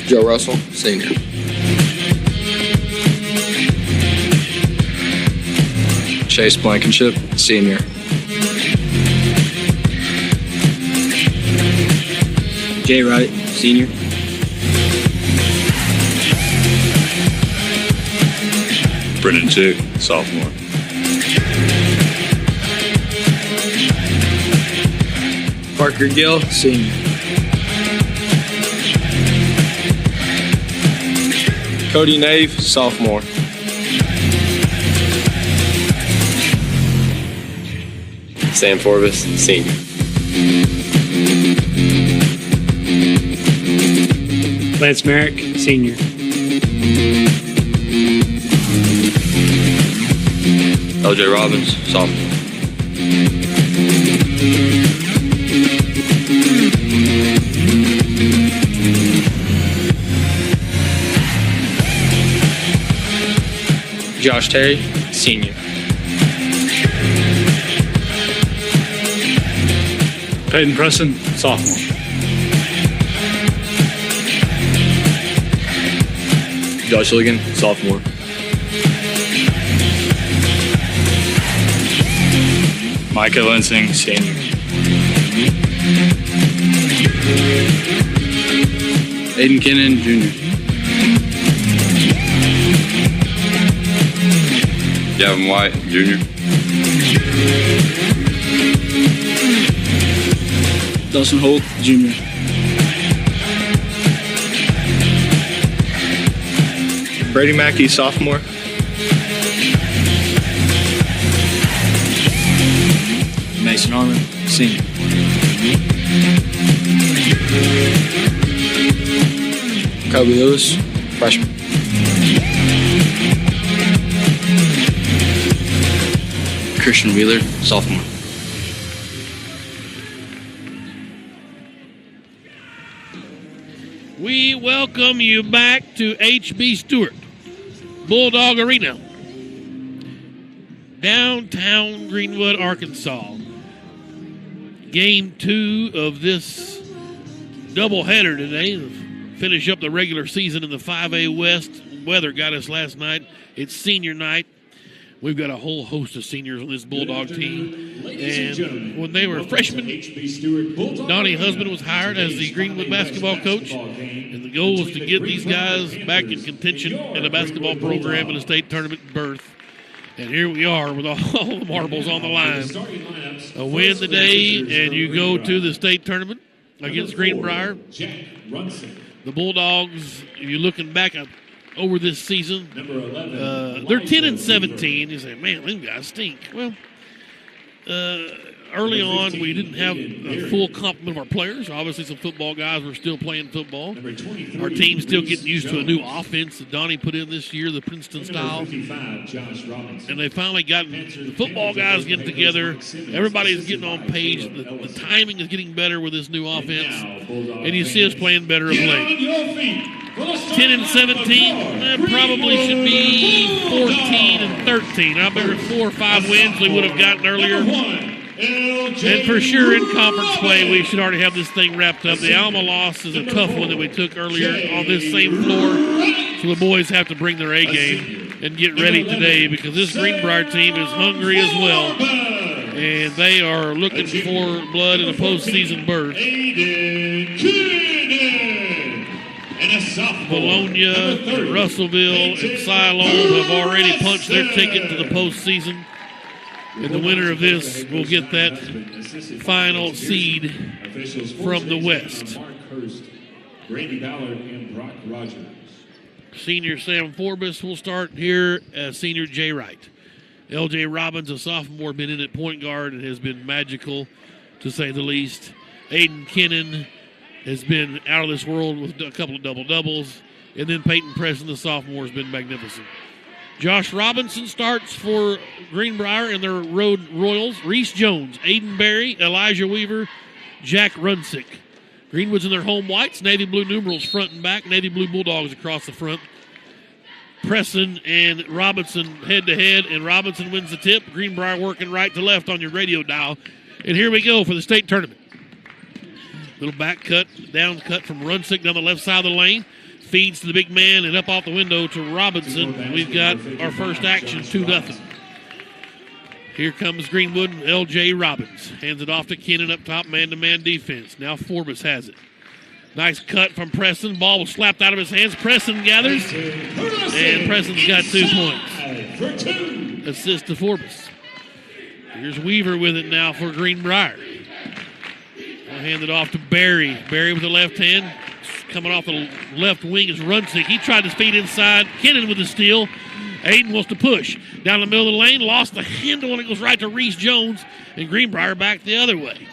Joe Russell, senior. Chase Blankenship, senior. Jay Wright, senior. Brennan Chick, sophomore. Parker Gill, senior. Cody Nave, sophomore. Sam Forbes, senior. Lance Merrick, senior. LJ Robbins, sophomore. Josh Terry, senior. Peyton Preston, sophomore. Josh Ligon, sophomore. Micah Lansing, senior. Aiden Kennan, junior. Gavin White, junior. Dawson Holt, junior. Brady Mackey, sophomore. Mason Harmon, senior. Kobe Lewis, freshman. Christian Wheeler, sophomore. We welcome you back to H.B. Stewart, Bulldog Arena, downtown Greenwood, Arkansas. Game 2 of this doubleheader today to finish up the regular season in the 5A West. Weather got us last night. It's senior night. We've got a whole host of seniors on this Bulldog team. And when they were freshmen, Donnie Husband was hired as the Greenwood basketball coach. And the goal was to get these guys back in contention in a basketball program in a state tournament berth. And here we are with all the marbles on the line. A win today, and you go to the state tournament against Greenbrier. The Bulldogs, if you're looking back over this season, they're 10-17. You say, man, them guys stink. Well, early on, we didn't have a full complement of our players. Obviously, some football guys were still playing football. Our team's still getting used to a new offense that Donnie put in this year, the Princeton style. And they finally got the football guys getting together. Everybody's getting on page. The timing is getting better with this new offense. And you see us playing better of late. 10-17, probably should be 14-13. I bet 4 or 5 wins we would have gotten earlier. And for sure in conference play, we should already have this thing wrapped up. The Alma loss is a tough one that we took earlier on this same floor. So the boys have to bring their A game and get ready today because this Greenbrier team is hungry as well. And they are looking for blood in a postseason berth. Bologna, Russellville, and Siloam have already punched their ticket to the postseason. And the winner of this will get that final seed from the West. Senior Sam Forbes will start here as senior Jay Wright. L.J. Robbins, a sophomore, been in at point guard and has been magical, to say the least. Aiden Kennan has been out of this world with a couple of double-doubles. And then Peyton Preston, the sophomore, has been magnificent. Josh Robinson starts for Greenbrier and their Road Royals. Reese Jones, Aiden Berry, Elijah Weaver, Jack Runsick. Greenwood's in their home whites, navy blue numerals front and back, navy blue Bulldogs across the front. Preston and Robinson head-to-head, and Robinson wins the tip. Greenbrier working right to left on your radio dial. And here we go for the state tournament. Little back cut, down cut from Runsick down the left side of the lane. Feeds to the big man and up off the window to Robinson. We've got our first action, 2-0. Here comes Greenwood and L.J. Robbins. Hands it off to Kennan up top, man-to-man defense. Now Forbes has it. Nice cut from Preston. Ball was slapped out of his hands. Preston gathers, and Preston's got 2 points. Assist to Forbes. Here's Weaver with it now for Greenbrier. We'll hand it off to Barry. Barry with the left hand. Coming off the left wing is Runsick. He tried to speed inside. Kennan with the steal. Aiden wants to push. Down the middle of the lane. Lost the handle, and it goes right to Reese Jones. And Greenbrier back the other way.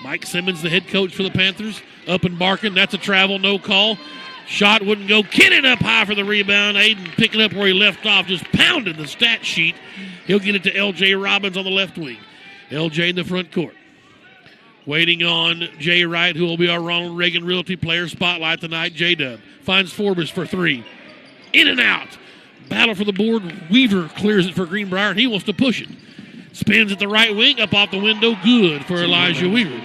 Mike Simmons, the head coach for the Panthers. Up and barking. That's a travel, no call. Shot wouldn't go. Kennan up high for the rebound. Aiden picking up where he left off, just pounding the stat sheet. He'll get it to L.J. Robbins on the left wing. L.J. in the front court. Waiting on Jay Wright, who will be our Ronald Reagan Realty Player Spotlight tonight. J-Dub finds Forbes for 3. In and out. Battle for the board. Weaver clears it for Greenbrier, and he wants to push it. Spins at the right wing, up off the window. Good for Elijah Weaver.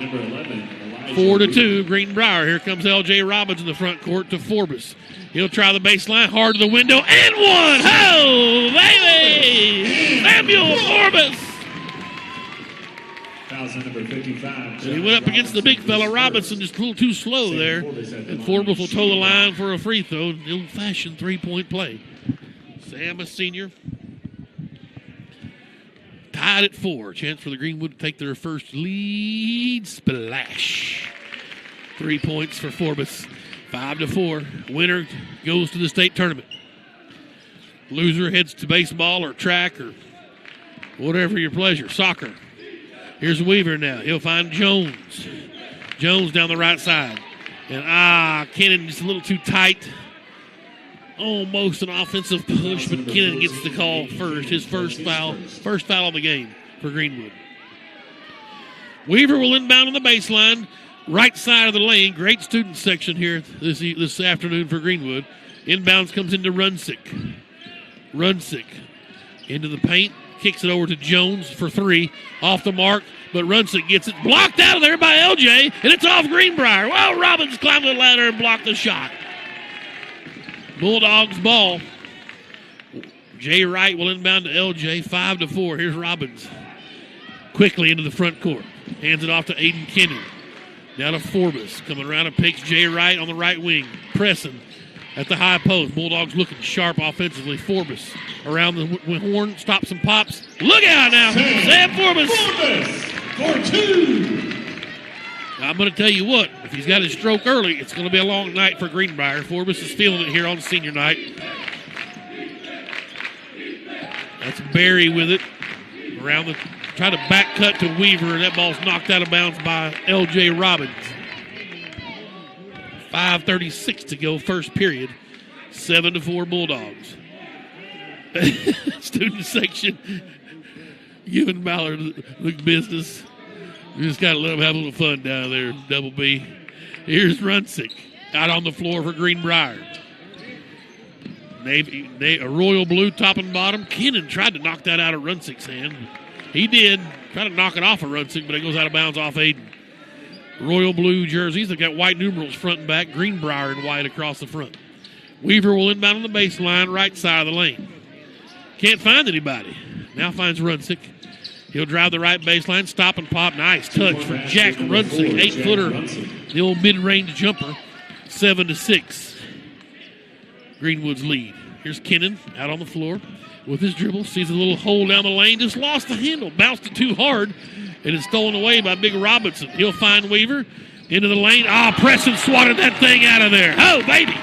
4-2, Greenbrier. Here comes L.J. Robbins in the front court to Forbes. He'll try the baseline, hard to the window, and one! Ho, baby! Samuel Forbes! He went up against the big fella. Robinson just a little too slow there. And Forbes will toe the line for a free throw. An old-fashioned three-point play. Sam, a senior. Tied at 4. Chance for the Greenwood to take their first lead. Splash. 3 points for Forbes. 5-4. Winner goes to the state tournament. Loser heads to baseball or track or whatever your pleasure. Soccer. Here's Weaver now. He'll find Jones. Jones down the right side. And Kennan just a little too tight. Almost an offensive push, but Kennan gets the call first. His first foul of the game for Greenwood. Weaver will inbound on the baseline. Right side of the lane. Great student section here this afternoon for Greenwood. Inbounds comes into Runsick. Runsick into the paint. Kicks it over to Jones for 3. Off the mark, but Runsick gets it blocked out of there by LJ, and it's off Greenbrier. Well, Robbins climbed the ladder and blocked the shot. Bulldogs ball. Jay Wright will inbound to LJ. 5-4. Here's Robbins. Quickly into the front court. Hands it off to Aiden Kennan. Now to Forbes. Coming around and picks Jay Wright on the right wing. Pressing at the high post. Bulldogs looking sharp offensively. Forbes around the horn. Stops and pops. Look out now. Sam Forbes. For 2. I'm going to tell you what. If he's got his stroke early, it's going to be a long night for Greenbrier. Forbes is feeling it here on senior night. That's Barry with it. Try to back cut to Weaver, and that ball's knocked out of bounds by L.J. Robbins. 5:36 to go, first period. 7-4 Bulldogs. Student section giving Ballard the business. You just got to let them have a little fun down there, Double B. Here's Runsick out on the floor for Greenbrier. A royal blue top and bottom. Kennan tried to knock that out of Runsick's hand. He did. Tried to knock it off of Runsick, but it goes out of bounds off Aiden. Royal blue jerseys. They've got white numerals front and back. Greenbrier in white across the front. Weaver will inbound on the baseline, right side of the lane. Can't find anybody. Now finds Runsick. He'll drive the right baseline, stop and pop. Nice touch for Jack Runsick, 8-footer. The old mid-range jumper. 7-6. Greenwood's lead. Here's Kennan out on the floor with his dribble. Sees a little hole down the lane. Just lost the handle. Bounced it too hard. And it's stolen away by Big Robinson. He'll find Weaver into the lane. Preston swatted that thing out of there. Oh, baby.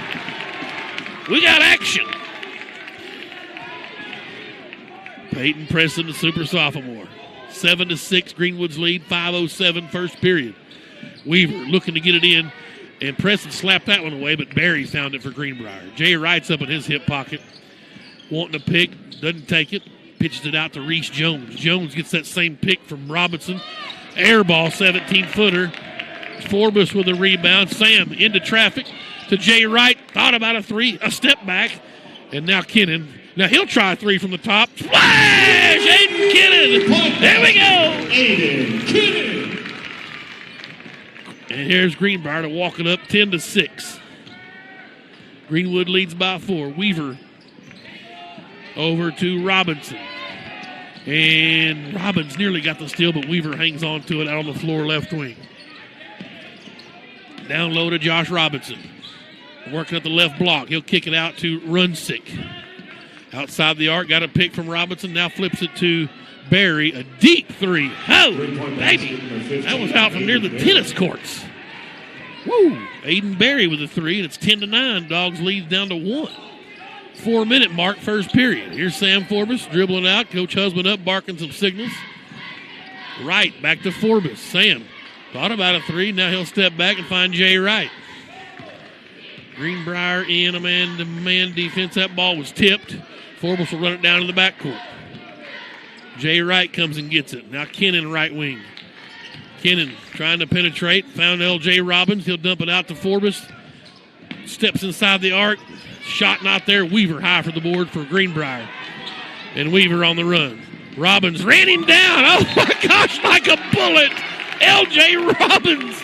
We got action. Peyton Preston, the super sophomore. 7-6, Greenwood's lead. 5:07, first period. Weaver looking to get it in. And Preston slapped that one away, but Barry found it for Greenbrier. Jay Wright's up in his hip pocket. Wanting to pick. Doesn't take it. Pitches it out to Reese Jones. Jones gets that same pick from Robinson. Air ball, 17-footer. Forbes with a rebound. Sam into traffic to Jay Wright. Thought about a 3. A step back. And now Kennan. Now he'll try a 3 from the top. Splash! Aiden Kennan. There we go. Aiden Kennan. And here's Greenbrier to walk it up 10-6. Greenwood leads by 4. Weaver over to Robinson. And Robbins nearly got the steal, but Weaver hangs on to it out on the floor left wing. Down low to Josh Robinson. Working at the left block. He'll kick it out to Runsick. Outside the arc, got a pick from Robinson. Now flips it to Barry. A deep 3. Oh, baby. That was out from near the tennis courts. Woo. Aiden Barry with a 3, and it's 10-9. Dogs lead down to 1. 4-minute mark, first period. Here's Sam Forbes dribbling out. Coach Husband up, barking some signals. Wright back to Forbes. Sam thought about a 3. Now he'll step back and find Jay Wright. Greenbrier in a man-to-man defense. That ball was tipped. Forbes will run it down to the backcourt. Jay Wright comes and gets it. Now Kennan right wing. Kennan trying to penetrate. Found L.J. Robbins. He'll dump it out to Forbes. Steps inside the arc. Shot not there. Weaver high for the board for Greenbrier. And Weaver on the run. Robbins ran him down. Oh, my gosh, like a bullet. L.J. Robbins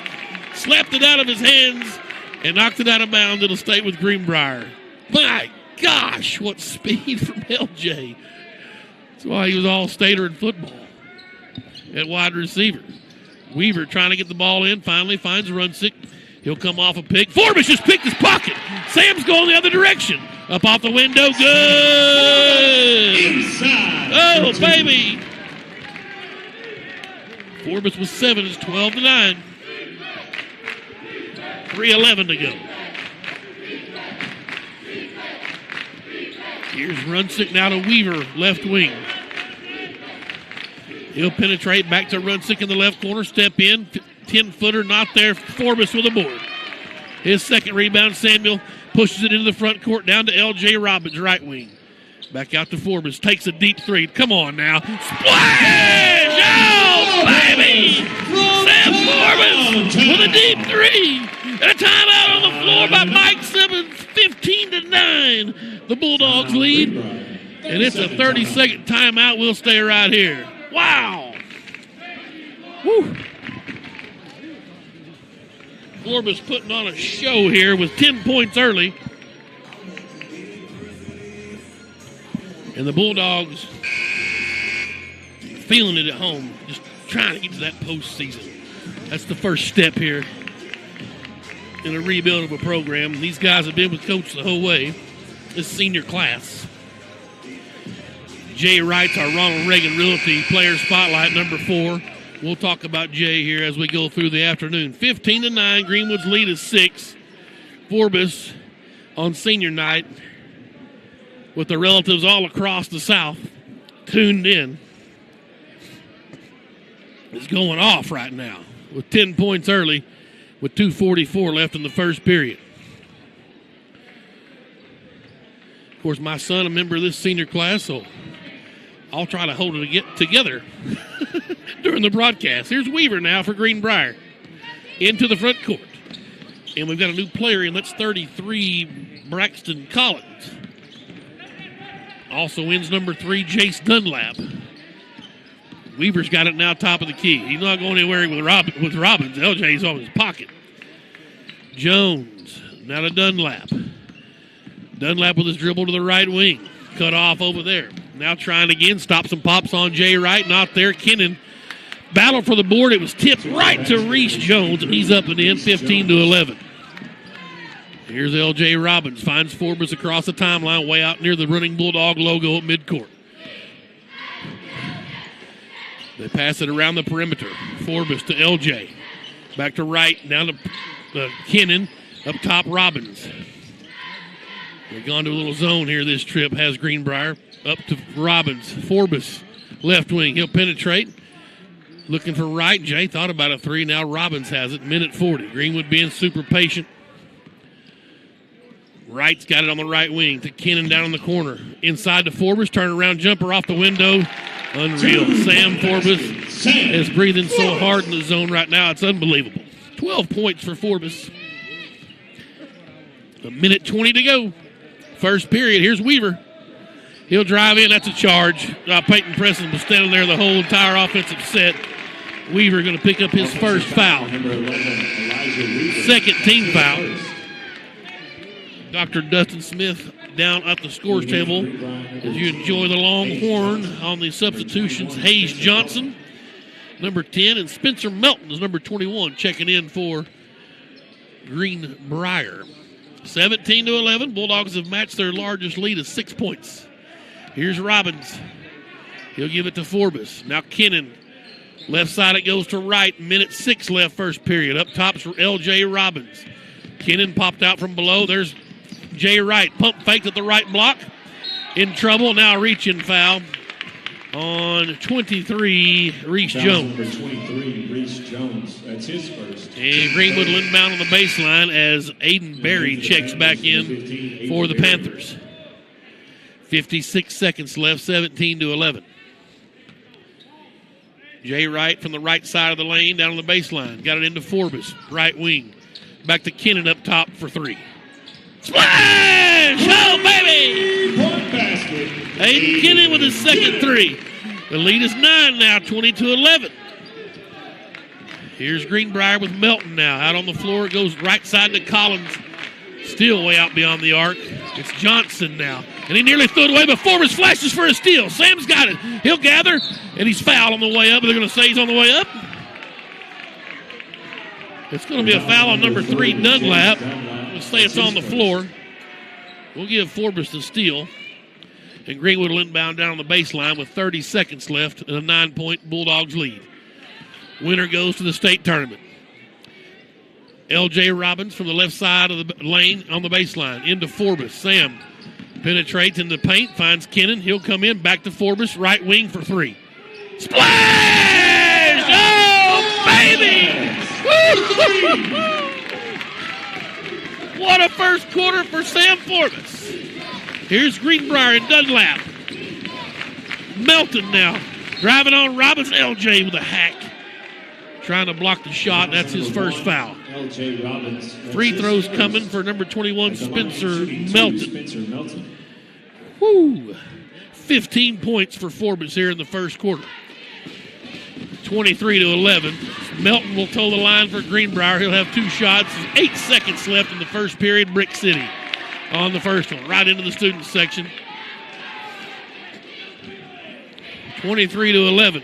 slapped it out of his hands and knocked it out of bounds. It'll stay with Greenbrier. My gosh, what speed from L.J. That's why he was all-stater in football at wide receiver. Weaver trying to get the ball in. Finally finds Runsick. He'll come off a pick. Forbes just picked his pocket. Sam's going the other direction. Up off the window. Good. Oh, baby. Forbes with 7. It's 12-9. 3:11 to go. Here's Runsick now to Weaver, left wing. He'll penetrate back to Runsick in the left corner. Step in. 10-footer not there. Forbes with a board. His second rebound. Samuel pushes it into the front court down to L.J. Robbins, right wing. Back out to Forbes. Takes a deep 3. Come on now. Splash! Oh, baby! Sam Forbes with a deep 3. And a timeout on the floor by Mike Simmons. 15-9. The Bulldogs lead. And it's a 30-second timeout. We'll stay right here. Wow! Woo! Forbes putting on a show here with 10 points early. And the Bulldogs feeling it at home, just trying to get to that postseason. That's the first step here in a rebuild of a program. These guys have been with Coach the whole way, this senior class. Jay Wright's our Ronald Reagan Realty Player Spotlight, number 4. We'll talk about Jay here as we go through the afternoon. 15-9, Greenwood's lead is 6. Forbes on senior night with the relatives all across the South tuned in. It's going off right now with 10 points early with 2:44 left in the first period. Of course, my son, a member of this senior class, so I'll try to hold it together during the broadcast. Here's Weaver now for Greenbrier. Into the front court. And we've got a new player in. That's 33, Braxton Collins. Also wins number 3, Jace Dunlap. Weaver's got it now top of the key. He's not going anywhere with Robbins. LJ's on his pocket. Jones now to Dunlap. Dunlap with his dribble to the right wing. Cut off over there. Now trying again. Stops and pops on Jay Wright. Not there. Kennan battle for the board. It was tipped right to Reese Jones, and he's up and in 15-11. Here's L.J. Robbins. Finds Forbes across the timeline way out near the running Bulldog logo at midcourt. They pass it around the perimeter. Forbes to L.J. Back to Wright. Down to Kennan. Up top, Robbins. They've gone to a little zone here this trip, has Greenbrier. Up to Robbins. Forbes, left wing. He'll penetrate. Looking for Wright. Jay thought about a 3. Now Robbins has it. Minute 40. Greenwood being super patient. Wright's got it on the right wing to Kennan down in the corner. Inside to Forbes. Turnaround jumper off the window. Unreal. Sam Forbes is breathing so hard in the zone right now. It's unbelievable. 12 points for Forbes. A minute 20 to go. First period. Here's Weaver. He'll drive in. That's a charge. Peyton Preston was standing there the whole entire offensive set. Weaver going to pick up his first foul. Second team foul. Dr. Dustin Smith down at the scores table as you enjoy the Longhorn on the substitutions. Hayes Johnson, number 10, and Spencer Melton is number 21, checking in for Greenbrier. 17-11. Bulldogs have matched their largest lead of 6 points. Here's Robbins. He'll give it to Forbes. Now Kennan. Left side it goes to Wright. Minute 6 left first period. Up top's L.J. Robbins. Kennan popped out from below. There's Jay Wright. Pump faked at the right block. In trouble. Now reaching foul on 23, Reese Jones. Number 23, Reese Jones. That's his first. And Greenwood inbound on the baseline as Aiden Berry checks back in for the Panthers. 56 seconds left, 17-11. Jay Wright from the right side of the lane down on the baseline. Got it into Forbes, right wing. Back to Kennan up top for 3. Splash! Oh, baby! Aiden Kennan with his second 3. The lead is 9 now, 22-11. Here's Greenbrier with Melton now. Out on the floor, it goes right side to Collins. Still way out beyond the arc. It's Johnson now. And he nearly threw it away, but Forbes flashes for a steal. Sam's got it. He'll gather, and he's fouled on the way up. They're going to say he's on the way up. It's going to be a foul on number 3, Dunlap. We'll say it's on the floor. We'll give Forbes the steal. And Greenwood will inbound down on the baseline with 30 seconds left and a 9-point Bulldogs lead. Winner goes to the state tournament. L.J. Robbins from the left side of the lane on the baseline. Into Forbes. Sam penetrates in the paint, finds Kennan. He'll come in, back to Forbes, right wing for 3. Splash! Oh, baby! What a first quarter for Sam Forbes. Here's Greenbrier and Dunlap. Melton now. Driving on Robbins. L.J. with a hack. Trying to block the shot. That's his first foul. L.J. Robbins. Free throws coming for number 21, Spencer Melton. Woo! 15 points for Forbes here in the first quarter. 23-11. Melton will toe the line for Greenbrier. He'll have 2 shots. 8 seconds left in the first period. Brick City on the first one. Right into the student section. 23-11.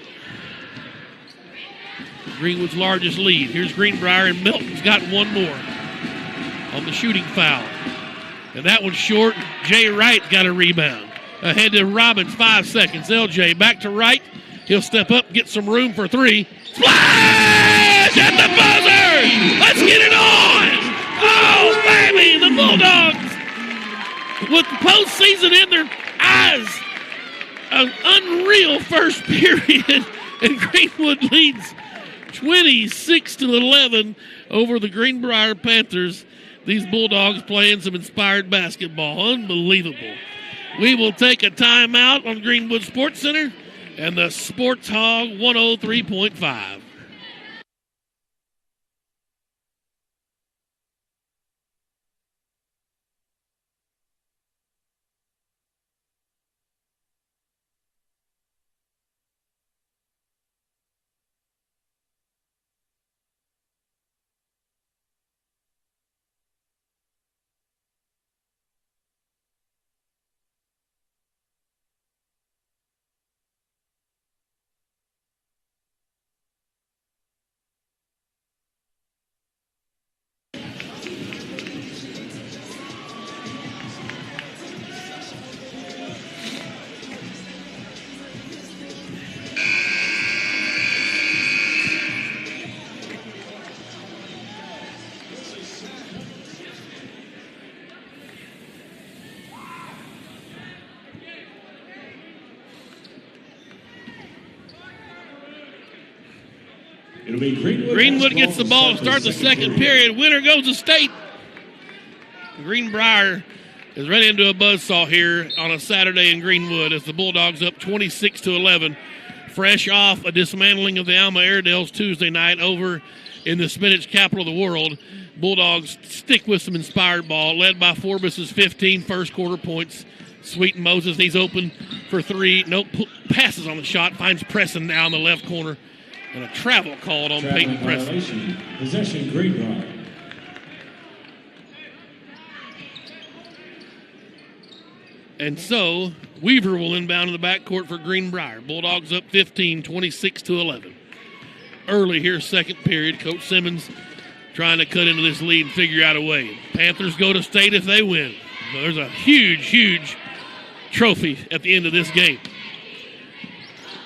Greenwood's largest lead. Here's Greenbrier, and Melton's got one more on the shooting foul. And that one's short. Jay Wright got a rebound. Ahead to Robbins, 5 seconds. LJ back to Wright. He'll step up, get some room for 3. Splash at the buzzer! Let's get it on! Oh, baby, the Bulldogs with the postseason in their eyes. An unreal first period, and Greenwood leads 26-11 over the Greenbrier Panthers. These Bulldogs playing some inspired basketball. Unbelievable. We will take a timeout on Greenwood Sports Center and the Sports Hog 103.5. It'll be Greenwood gets the ball to start the second period. Winner goes to state. Greenbrier is right into a buzzsaw here on a Saturday in Greenwood as the Bulldogs up 26-11. Fresh off a dismantling of the Alma Airedales Tuesday night over in the spinach capital of the world. Bulldogs stick with some inspired ball, led by Forbes' 15 first quarter points. Sweet Moses, he's open for 3. Nope, passes on the shot, finds Preston now in the left corner. And a travel called on Peyton Preston. Possession Greenbrier. And so Weaver will inbound in the backcourt for Greenbrier. Bulldogs up 15, 26-11. Early here, second period. Coach Simmons trying to cut into this lead and figure out a way. Panthers go to state if they win. There's a huge, huge trophy at the end of this game.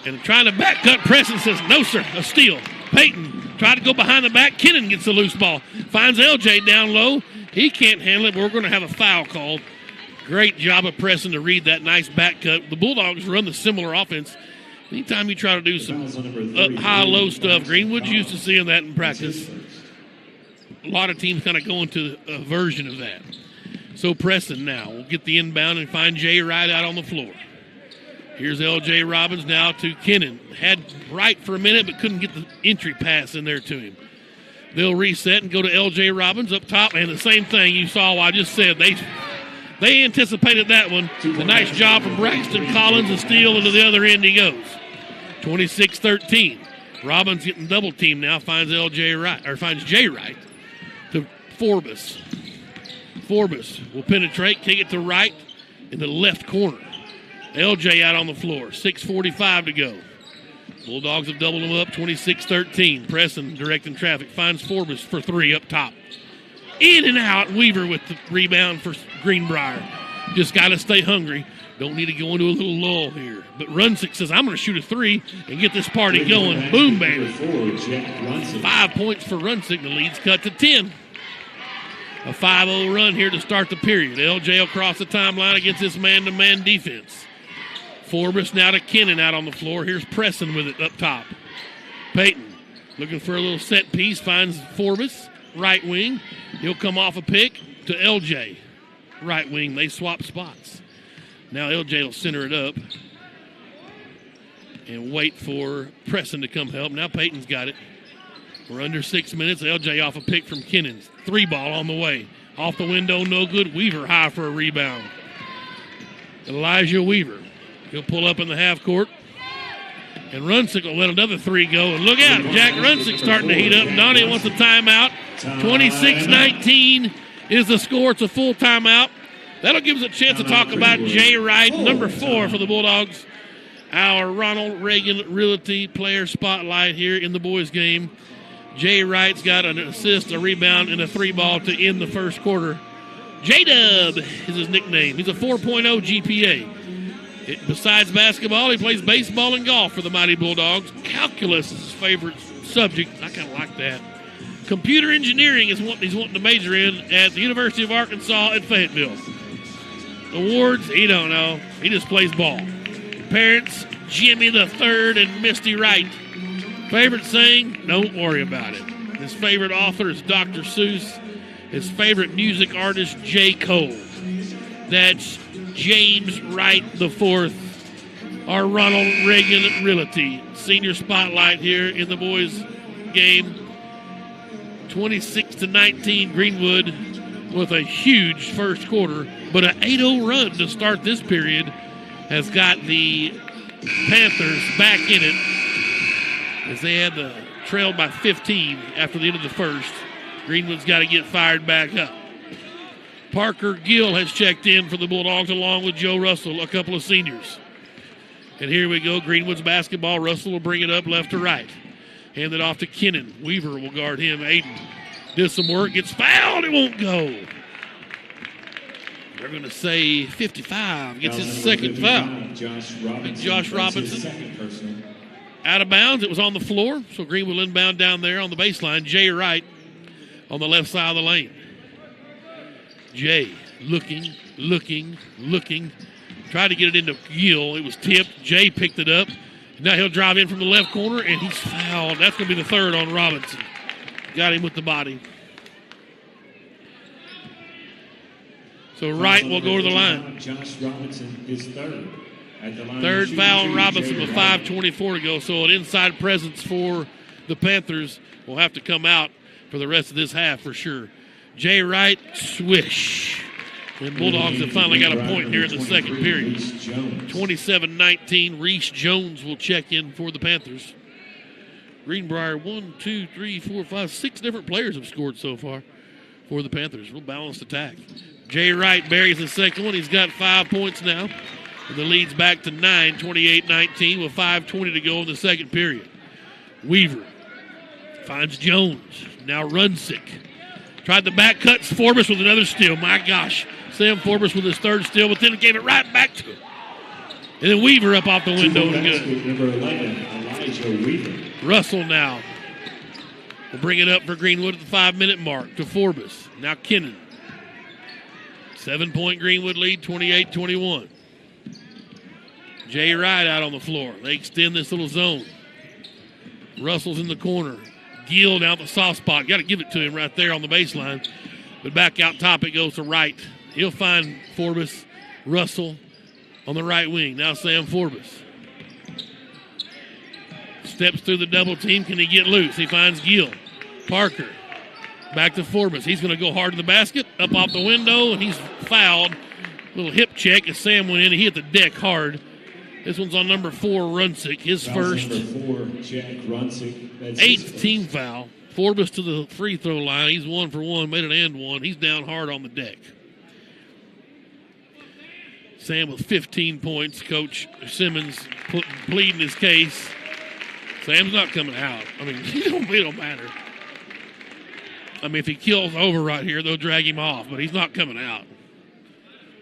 And trying to back cut, Preston says, no, sir, a steal. Peyton tried to go behind the back. Kennan gets the loose ball. Finds LJ down low. He can't handle it, but we're going to have a foul called. Great job of Preston to read that nice back cut. The Bulldogs run the similar offense. Anytime you try to do some high-low stuff, Greenwood's used to seeing that in practice. A lot of teams kind of go into a version of that. So Preston now will get the inbound and find Jay Wright out on the floor. Here's L.J. Robbins now to Kennan. Had Wright for a minute, but couldn't get the entry pass in there to him. They'll reset and go to L.J. Robbins up top, and the same thing you saw I just said. They anticipated that one. A nice job from Braxton Collins, a steal, and to the other end he goes. 26-13. Robbins getting double teamed now, finds Jay Wright to Forbes. Forbes will penetrate, kick it to Wright in the left corner. LJ out on the floor, 6:45 to go. Bulldogs have doubled them up, 26-13. Preston directing traffic, finds Forbes for three up top. In and out, Weaver with the rebound for Greenbrier. Just got to stay hungry. Don't need to go into a little lull here. But Runsick says, I'm going to shoot a three and get this party going. Boom, baby. 5 points for Runsick. The lead's cut to 10. A 5-0 run here to start the period. LJ across the timeline against this man-to-man defense. Forbes now to Kennan out on the floor. Here's Preston with it up top. Peyton looking for a little set piece. Finds Forbes, right wing. He'll come off a pick to LJ. Right wing. They swap spots. Now LJ will center it up and wait for Preston to come help. Now Peyton's got it. We're under 6 minutes. LJ off a pick from Kennan. Three ball on the way. Off the window, no good. Weaver high for a rebound. Elijah Weaver. He'll pull up in the half court. And Runsick will let another three go. And look out, Jack Runsick starting to heat up. Donnie wants a timeout. 26-19 is the score. It's a full timeout. That'll give us a chance to talk about Jay Wright, number 4 for the Bulldogs. Our Ronald Reagan Realty player spotlight here in the boys' game. Jay Wright's got an assist, a rebound, and a three ball to end the first quarter. J-Dub is his nickname. He's a 4.0 GPA. Besides basketball, he plays baseball and golf for the Mighty Bulldogs. Calculus is his favorite subject. I kind of like that. Computer engineering is what he's wanting to major in at the University of Arkansas at Fayetteville. Awards, he don't know. He just plays ball. Parents, Jimmy the Third and Misty Wright. Favorite saying, don't worry about it. His favorite author is Dr. Seuss. His favorite music artist, J. Cole. That's James Wright IV, our Ronald Reagan Realty. Senior spotlight here in the boys' game. 26-19 Greenwood with a huge first quarter, but an 8-0 run to start this period has got the Panthers back in it as they had trailed by 15 after the end of the first. Greenwood's got to get fired back up. Parker Gill has checked in for the Bulldogs along with Joe Russell, a couple of seniors. And here we go, Greenwood's basketball. Russell will bring it up left to right. Hand it off to Kennan. Weaver will guard him. Aiden did some work, gets fouled, it won't go. They're going to say 55, gets his second foul. Josh Robinson. Out of bounds, it was on the floor, so Green will inbound down there on the baseline. Jay Wright on the left side of the lane. Jay looking. Tried to get it into Gill. It was tipped. Jay picked it up. Now he'll drive in from the left corner, and he's fouled. That's going to be the third on Robinson. Got him with the body. So Wright will go to the line. Josh Robinson is third. At the line third foul on Robinson with 5:24 to go. So an inside presence for the Panthers will have to come out for the rest of this half for sure. Jay Wright, swish. And Bulldogs have finally got a point here in the second period. 27-19, Reese Jones will check in for the Panthers. Greenbrier, 6 different players have scored so far for the Panthers. Real balanced attack. Jay Wright buries the second one. He's got 5 points now. And the lead's back to 9, 28-19 with 5:20 to go in the second period. Weaver finds Jones. Now Runsick. Tried the back cut. Forbes with another steal. My gosh. Sam Forbes with his third steal, but then gave it right back to him. And then Weaver up off the window and good. Number 11, Elijah Weaver. Russell now will bring it up for Greenwood at the 5-minute mark to Forbes. Now Kennan. 7-point Greenwood lead, 28-21. Jay Wright out on the floor. They extend this little zone. Russell's in the corner. Gill down the soft spot. Got to give it to him right there on the baseline. But back out top it goes to Wright. He'll find Forbes. Russell on the right wing. Now Sam Forbes. Steps through the double team. Can he get loose? He finds Gill. Parker. Back to Forbes. He's going to go hard to the basket. Up off the window, and he's fouled. Little hip check as Sam went in. He hit the deck hard. This one's on number 4, Runsick. His first. Number 4, Jack Runsick. That's 8th team foul. Forbes to the free throw line. He's 1 for 1. Made an and one. He's down hard on the deck. Sam with 15 points. Coach Simmons pleading his case. Sam's not coming out. I mean, it don't matter. I mean, if he kills over right here, they'll drag him off, but he's not coming out.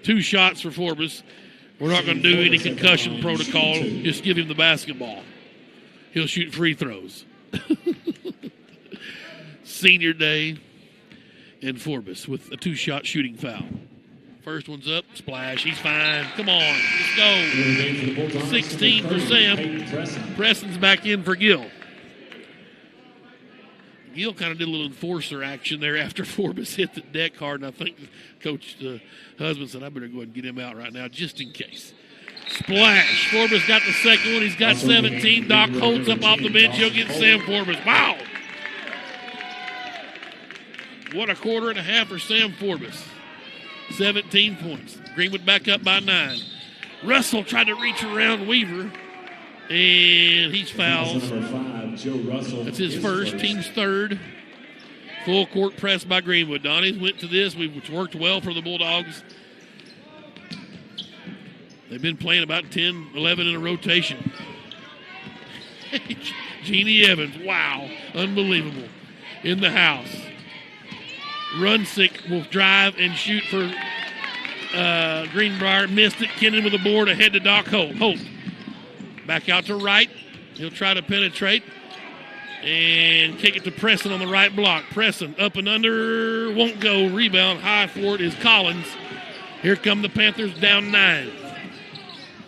2 shots for Forbes. We're not going to do any concussion protocol. Just give him the basketball. He'll shoot free throws. Senior day, and Forbes with a 2-shot shooting foul. First one's up, splash. He's fine. Come on, let's go. 16 for Sam. Preston's back in for Gill. Gill kind of did a little enforcer action there after Forbes hit the deck hard, and I think Coach Husband said, I better go ahead and get him out right now just in case. Splash. Forbes got the second one. He's got 17. Doc Holtz up off the bench. He'll get Sam Forbes. Wow. What a quarter and a half for Sam Forbes. 17 points. Greenwood back up by 9. Russell tried to reach around Weaver, and he's fouled. That's his first, team's third. Full court press by Greenwood. Donnie's went to this, which worked well for the Bulldogs. They've been playing about 10, 11 in a rotation. Jeannie Evans, wow, unbelievable. In the house. Runsick will drive and shoot for Greenbrier. Missed it. Kennan with the board ahead to Doc Holt. Holt back out to Wright. He'll try to penetrate and kick it to Preston on the right block. Preston up and under. Won't go. Rebound. High for it is Collins. Here come the Panthers down 9.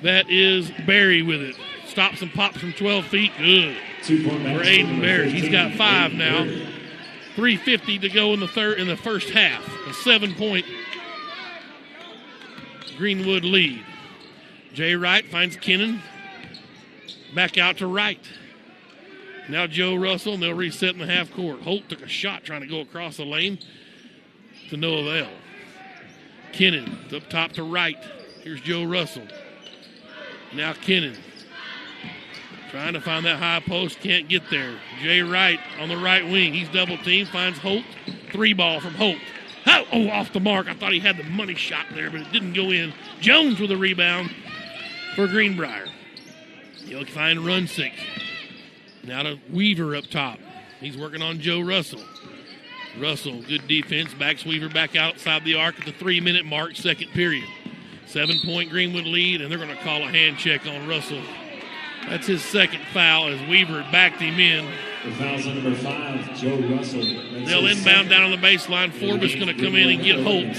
That is Barry with it. Stops and pops from 12 feet. Good. For Aiden Barry. He's got 5 now. 3:50 to go in the first half. A 7-point Greenwood lead. Jay Wright finds Kennan. Back out to Wright. Now Joe Russell, and they'll reset in the half court. Holt took a shot trying to go across the lane to no avail. Kennan up top to Wright. Here's Joe Russell. Now Kennan. Trying to find that high post, can't get there. Jay Wright on the right wing. He's double teamed, finds Holt. 3-ball from Holt. Oh, off the mark. I thought he had the money shot there, but it didn't go in. Jones with a rebound for Greenbrier. He'll find Runsick. Now to Weaver up top. He's working on Joe Russell. Russell, good defense, backs Weaver back outside the arc at the 3-minute mark, second period. 7-point Greenwood lead, and they're going to call a hand check on Russell. That's his second foul as Weaver backed him in. The foul's on number 5, Joe Russell. They'll inbound down on the baseline. Forbes going to come in and get Holt.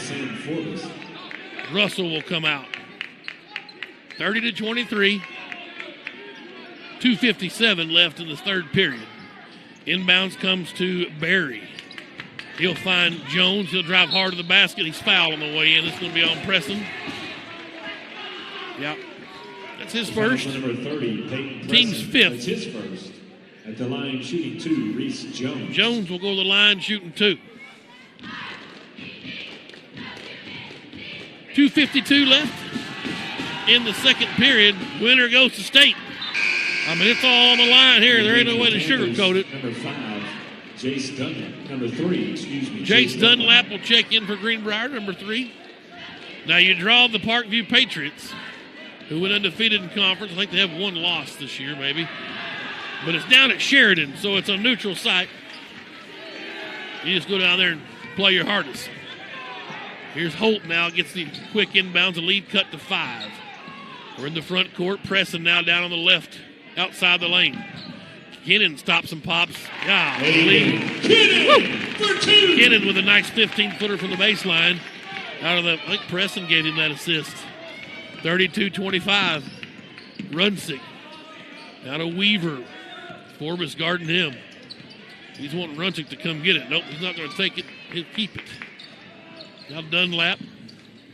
Russell will come out. 30-23. 2:57 left in the third period. Inbounds comes to Barry. He'll find Jones. He'll drive hard to the basket. He's fouled on the way in. This is going to be on Preston. Yep. That's his first. Number 30, team's 5th. That's his first. At the line, shooting 2, Reese Jones. Jones will go to the line, shooting 2. 2:52 left in the second period. Winner goes to state. I mean, it's all on the line here. There ain't no way to sugarcoat it. Number 5, Jace Dunlap. Number 3, excuse me. Jace Dunlap will check in for Greenbrier, number 3. Now you draw the Parkview Patriots, who went undefeated in conference. I think they have one loss this year, maybe. But it's down at Sheridan, so it's a neutral site. You just go down there and play your hardest. Here's Holt now, gets the quick inbounds, a lead cut to 5. We're in the front court, pressing now down on the left, outside the lane. Kennan stops and pops. Golly. Kennan with a nice 15-footer from the baseline. I think Preston gave him that assist. 32-25. Runsick. Now to Weaver. Forbes guarding him. He's wanting Runsick to come get it. Nope, he's not going to take it. He'll keep it. Now Dunlap.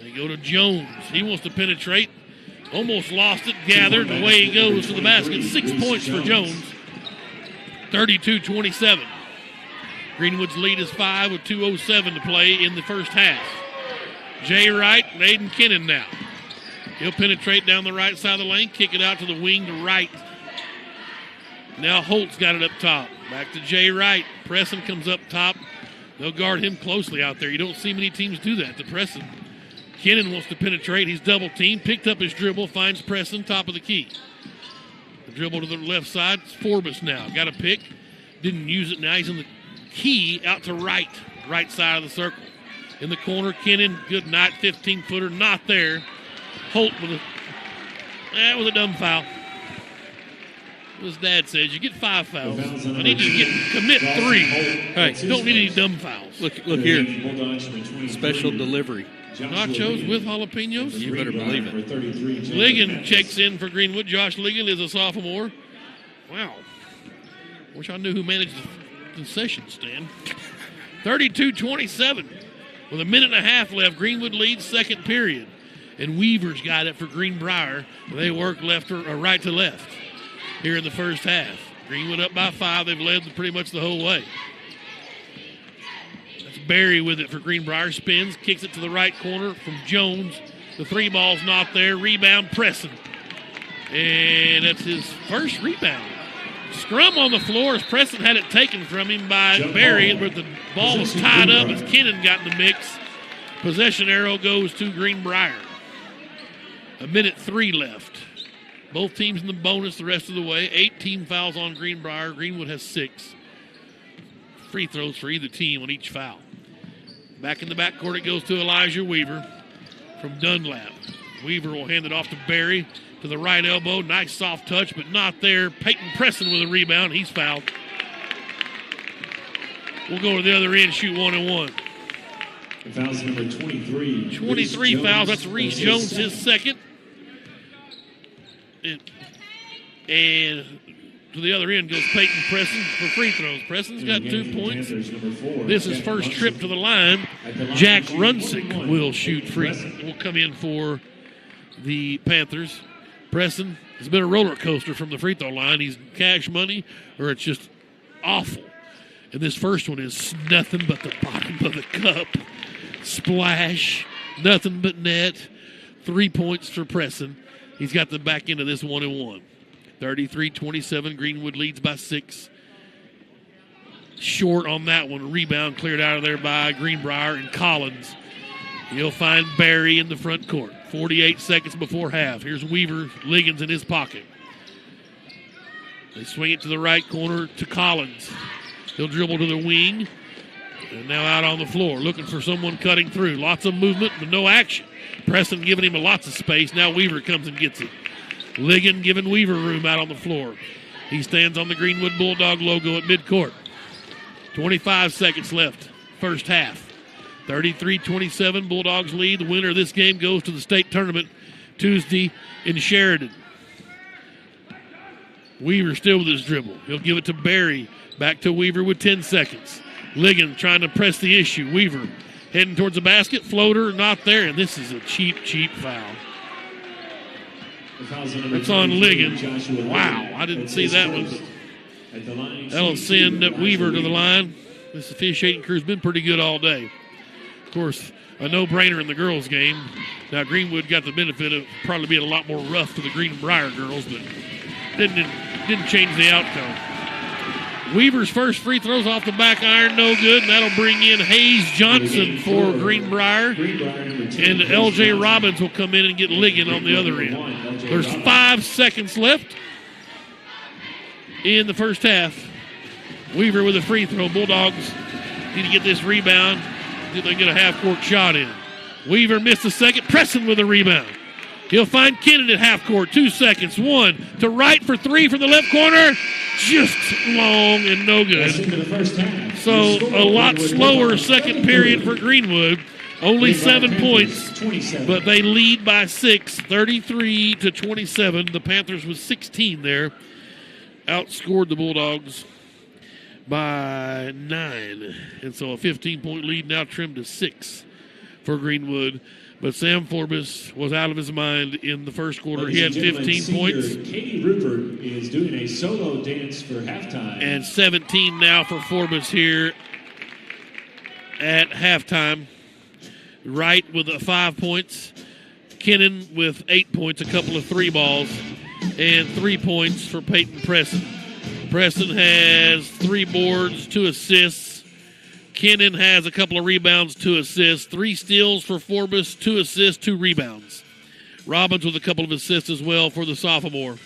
They go to Jones. He wants to penetrate. Almost lost it. Gathered. Away he goes to the basket. 6 points for Jones. 32-27. Greenwood's lead is 5 with 2:07 to play in the first half. Jay Wright and Aiden Kennan now. He'll penetrate down the right side of the lane, kick it out to the wing to Wright. Now Holt's got it up top. Back to Jay Wright. Preston comes up top. They'll guard him closely out there. You don't see many teams do that to Preston. Kennan wants to penetrate. He's double teamed. Picked up his dribble. Finds Preston, top of the key. The dribble to the left side. It's Forbes now. Got a pick. Didn't use it. Now he's in the key out to Wright. Right side of the circle. In the corner, Kennan. Good night. 15-footer. Not there. Holt with a... That was a dumb foul. His dad says you get 5 fouls. I need you to commit 3. Hey, you don't need any dumb fouls. Look here. Special delivery. Nachos with jalapenos? You better believe it. Ligon checks in for Greenwood. Josh Ligon is a sophomore. Wow. Wish I knew who managed the concession stand. 32-27. With a minute and a half left, Greenwood leads second period. And Weaver's got it for Greenbrier. They work left or right to left here in the first half. Greenwood up by 5. They've led pretty much the whole way. That's Barry with it for Greenbrier. Spins, kicks it to the right corner from Jones. The 3 ball's not there. Rebound, Preston. And that's his first rebound. Scrum on the floor as Preston had it taken from him by Barry, but the ball was tied up as Kennan got in the mix. Possession arrow goes to Greenbrier. A minute 3 left. Both teams in the bonus the rest of the way. 8 team fouls on Greenbrier. Greenwood has 6. Free throws for either team on each foul. Back in the backcourt it goes to Elijah Weaver from Dunlap. Weaver will hand it off to Barry to the right elbow. Nice soft touch, but not there. Peyton Preston with a rebound. He's fouled. We'll go to the other end, shoot 1-1. Fouls number 23. 23 fouls. That's Reese Jones, his second. And to the other end goes Peyton Preston for free throws. Preston's got 2 points. This is first trip to the line. Jack Runsick will shoot free. Will come in for the Panthers. Preston has been a roller coaster from the free throw line. He's cash money or it's just awful. And this first one is nothing but the bottom of the cup. Splash. Nothing but net. 3 points for Preston. He's got the back end of this 1-1. 33-27. Greenwood leads by 6. Short on that one. Rebound cleared out of there by Greenbrier and Collins. He'll find Barry in the front court. 48 seconds before half. Here's Weaver. Liggins in his pocket. They swing it to the right corner to Collins. He'll dribble to the wing. And now out on the floor, looking for someone cutting through. Lots of movement, but no action. Preston giving him lots of space. Now Weaver comes and gets it. Ligon giving Weaver room out on the floor. He stands on the Greenwood Bulldog logo at midcourt. 25 seconds left, first half. 33-27, Bulldogs lead. The winner of this game goes to the state tournament Tuesday in Sheridan. Weaver still with his dribble. He'll give it to Barry. Back to Weaver with 10 seconds. Ligon trying to press the issue. Weaver heading towards the basket. Floater not there, and this is a cheap foul. It's on Ligon. Wow, I didn't see that one. That'll send Weaver to the line. This officiating crew's been pretty good all day. Of course, a no-brainer in the girls' game. Now, Greenwood got the benefit of probably being a lot more rough to the Greenbrier girls, but didn't change the outcome. Weaver's first free throw's off the back iron, no good, and that'll bring in Hayes Johnson for Greenbrier. And L.J. Robbins will come in and get Ligon on the other end. There's 5 seconds left in the first half. Weaver with a free throw. Bulldogs need to get this rebound. See if they can get a half-court shot in. Weaver missed the second. Preston with a rebound. He'll find Kennan at half court. 2 seconds. One to right for three from the left corner. Just long and no good. So a lot slower second period for Greenwood. Only 7 points, but they lead by 6, 33-27. The Panthers with 16 there. Outscored the Bulldogs by 9. And so a 15-point lead now trimmed to 6 for Greenwood. But Sam Forbes was out of his mind in the first quarter. He had 15 points. Katie Rupert is doing a solo dance for halftime. And 17 now for Forbes here at halftime. Wright with 5 points. Kennan with 8 points, a couple of 3 balls. And 3 points for Peyton Preston. Preston has 3 boards, 2 assists. Kennan has a couple of rebounds, 2 assists, 3 steals for Forbes, 2 assists, 2 rebounds. Robbins with a couple of assists as well for the sophomore.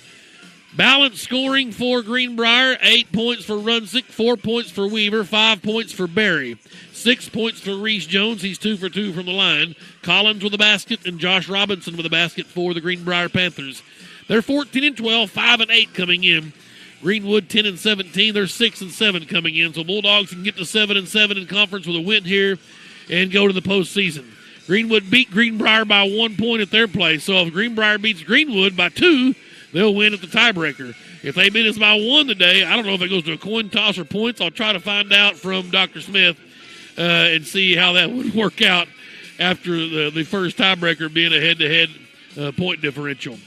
Balanced scoring for Greenbrier, 8 points for Runsick, 4 points for Weaver, 5 points for Berry, 6 points for Reese Jones. He's 2 for 2 from the line. Collins with a basket and Josh Robinson with a basket for the Greenbrier Panthers. They're 14-12, 5-8 coming in. Greenwood 10-17. They're 6-7 coming in. So Bulldogs can get to 7-7 in conference with a win here and go to the postseason. Greenwood beat Greenbrier by 1 point at their place. So if Greenbrier beats Greenwood by 2, they'll win at the tiebreaker. If they beat us by 1 today, I don't know if it goes to a coin toss or points. I'll try to find out from Dr. Smith and see how that would work out after the first tiebreaker being a head-to-head point differential.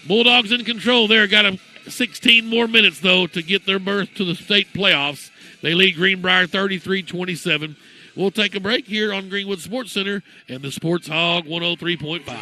Bulldogs in control there. Got 16 more minutes, though, to get their berth to the state playoffs. They lead Greenbrier 33-27. We'll take a break here on Greenwood Sports Center and the Sports Hog 103.5.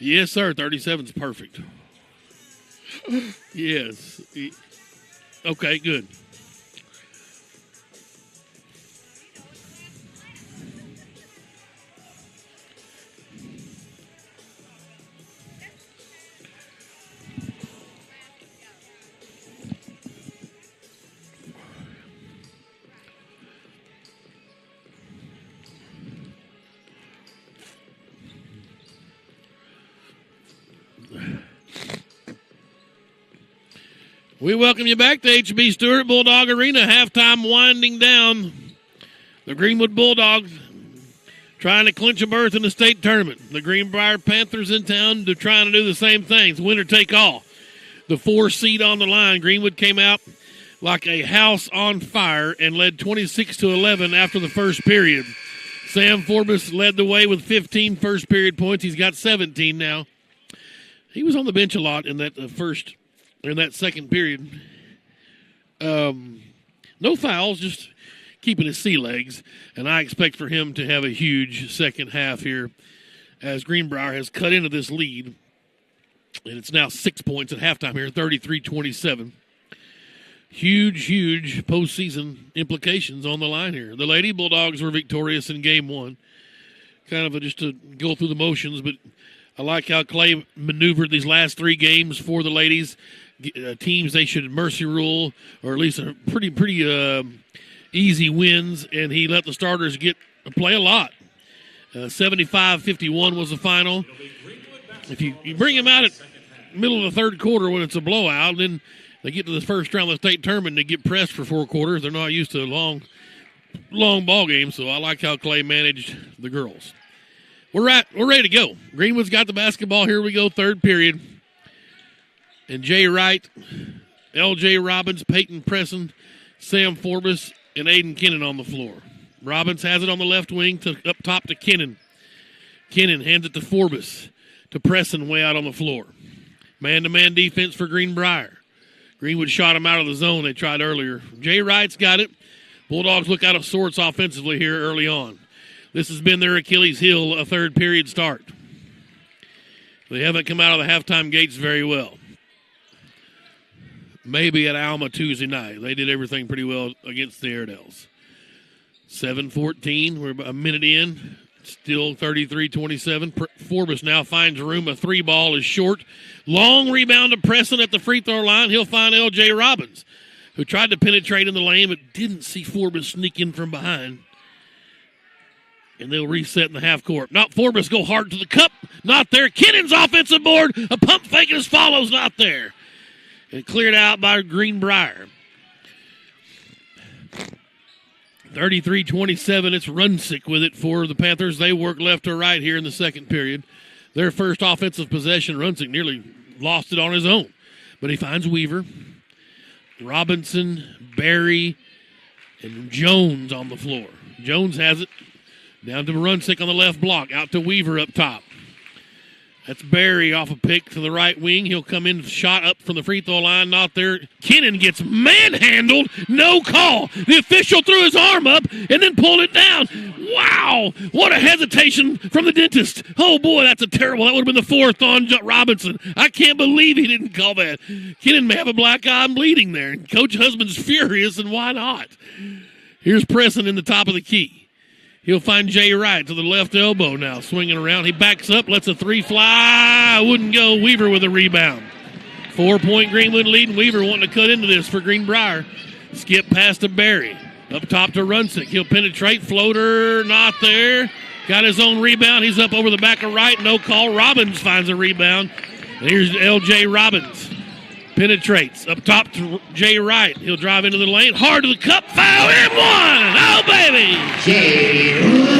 Yes, sir. 37's perfect. Yes. Okay, good. We welcome you back to HB Stewart Bulldog Arena. Halftime winding down. The Greenwood Bulldogs trying to clinch a berth in the state tournament. The Greenbrier Panthers in town trying to do the same thing. It's winner take all. The 4 seed on the line. Greenwood came out like a house on fire and led 26-11 after the first period. Sam Forbes led the way with 15 first period points. He's got 17 now. He was on the bench a lot in that second period. No fouls, just keeping his sea legs. And I expect for him to have a huge second half here as Greenbrier has cut into this lead. And it's now 6 points at halftime here, 33-27. Huge postseason implications on the line here. The Lady Bulldogs were victorious in game 1. Kind of just to go through the motions, but I like how Clay maneuvered these last 3 games for the ladies. Teams they should mercy rule, or at least a pretty easy wins, and he let the starters play a lot. 75-51 was the final. If you bring them out at middle of the third quarter when it's a blowout, then they get to the first round of the state tournament and they get pressed for 4 quarters. They're not used to long ball games, so I like how Clay managed the girls. We're ready to go. Greenwood's got the basketball. Here we go, third period. And Jay Wright, L.J. Robbins, Peyton Presson, Sam Forbes, and Aiden Kennan on the floor. Robbins has it on the left wing up top to Kennan. Kennan hands it to Forbes, to Presson way out on the floor. Man-to-man defense for Greenbrier. Greenwood shot him out of the zone they tried earlier. Jay Wright's got it. Bulldogs look out of sorts offensively here early on. This has been their Achilles heel, a third period start. They haven't come out of the halftime gates very well. Maybe at Alma Tuesday night. They did everything pretty well against the Airedales. 7-14. We're about a minute in. Still 33-27. Forbes now finds room. A 3-ball is short. Long rebound to Preston at the free throw line. He'll find L.J. Robbins, who tried to penetrate in the lane but didn't see Forbes sneak in from behind. And they'll reset in the half court. Not Forbes go hard to the cup. Not there. Kennan's offensive board. A pump fake and his follows not there. And cleared out by Greenbrier. 33-27. It's Runsick with it for the Panthers. They work left to right here in the second period. Their first offensive possession, Runsick nearly lost it on his own. But he finds Weaver, Robinson, Barry, and Jones on the floor. Jones has it. Down to Runsick on the left block. Out to Weaver up top. That's Barry off a pick to the right wing. He'll come in, shot up from the free throw line. Not there. Kennan gets manhandled. No call. The official threw his arm up and then pulled it down. Wow. What a hesitation from the dentist. Oh, boy, that's a terrible. That would have been the 4th on Robinson. I can't believe he didn't call that. Kennan may have a black eye and bleeding there. Coach Husband's furious, and why not? Here's Preston in the top of the key. He'll find Jay Wright to the left elbow now, swinging around. He backs up, lets a 3 fly. Wouldn't go. Weaver with a rebound. 4-point Greenwood lead, and Weaver wanting to cut into this for Greenbrier. Skip pass to Barry. Up top to Runsick. He'll penetrate. Floater, not there. Got his own rebound. He's up over the back of Wright. No call. Robbins finds a rebound. And here's L.J. Robbins. Penetrates up top to Jay Wright. He'll drive into the lane. Hard to the cup. Foul and 1. Oh, baby.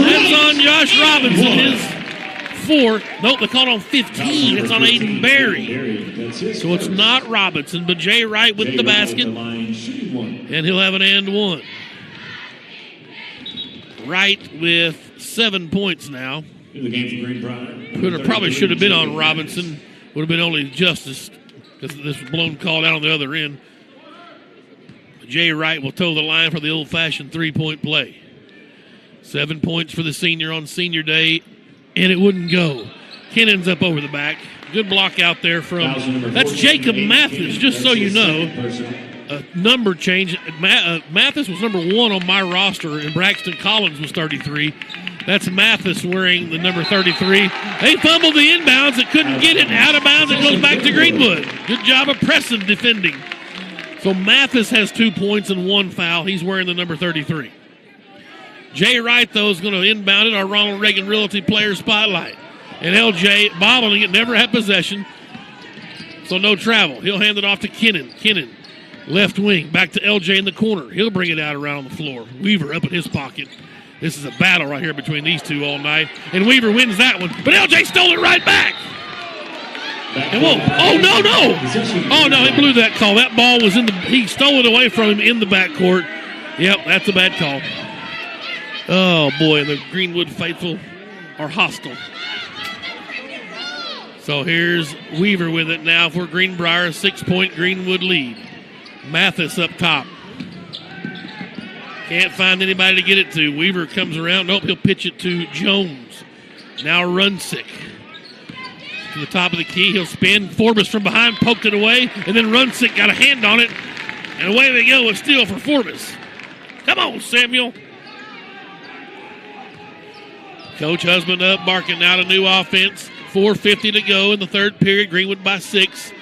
That's on Josh Robinson. His 4th. Nope, they called on 15. It's on Aiden Barry. So it's not Robinson, but Jay Wright with the basket. And he'll have an and 1. Wright with 7 points now. Probably should have been on Robinson. Would have been only justice. This was blown called out on the other end. Jay Wright will toe the line for the old-fashioned 3-point play. 7 points for the senior on senior day, and it wouldn't go. Kennon's up over the back. Good block out there from, that's Jacob Mathis, just so you know. A number change. Mathis was number 1 on my roster, and Braxton Collins was 33. That's Mathis wearing the number 33. They fumbled the inbounds. It couldn't get it out of bounds. It goes back to Greenwood. Good job of Preston defending. So Mathis has 2 points and 1 foul. He's wearing the number 33. Jay Wright, though, is going to inbound it, our Ronald Reagan Realty Player Spotlight. And LJ bobbling it, never had possession. So no travel. He'll hand it off to Kennon. Kennon, left wing, back to LJ in the corner. He'll bring it out around the floor. Weaver up in his pocket. This is a battle right here between these two all night. And Weaver wins that one. But LJ stole it right back. And whoa. Oh, no. Oh, no, he blew that call. That ball was he stole it away from him in the backcourt. Yep, that's a bad call. Oh, boy, the Greenwood faithful are hostile. So here's Weaver with it now for Greenbrier, a 6-point Greenwood lead. Mathis up top. Can't find anybody to get it to. Weaver comes around. Nope, he'll pitch it to Jones. Now Runsick. To the top of the key. He'll spin. Forbes from behind poked it away. And then Runsick got a hand on it. And away they go. A steal for Forbes. Come on, Samuel. Coach Husband up, barking out a new offense. 4:50 to go in the third period. Greenwood by 6.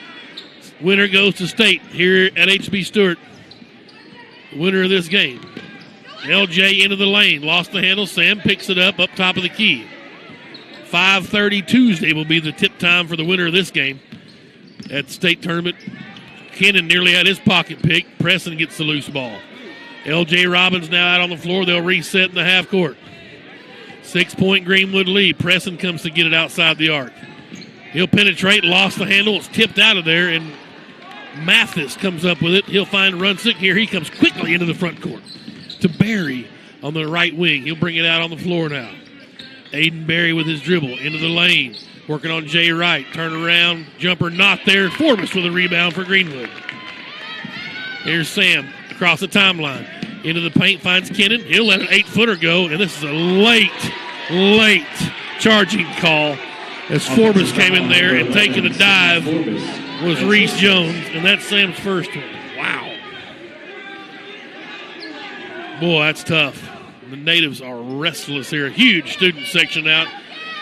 Winner goes to state here at HB Stewart. Winner of this game. LJ into the lane. Lost the handle. Sam picks it up top of the key. 5:30 Tuesday will be the tip time for the winner of this game at the state tournament. Kennon nearly had his pocket picked. Preston gets the loose ball. LJ Robbins now out on the floor. They'll reset in the half court. 6-point Greenwood lead. Preston comes to get it outside the arc. He'll penetrate. Lost the handle. It's tipped out of there, and Mathis comes up with it. He'll find Runsick. Here he comes quickly into the front court to Barry on the right wing. He'll bring it out on the floor now. Aiden Barry with his dribble into the lane. Working on Jay Wright. Turn around. Jumper not there. Forbes with a rebound for Greenwood. Here's Sam across the timeline. Into the paint, finds Kennon. He'll let an 8-footer go, and this is a late charging call as Forbes came in there and taking a dive was Reese Jones, and that's Sam's first one. Wow. Boy, that's tough. The natives are restless here. A huge student section out.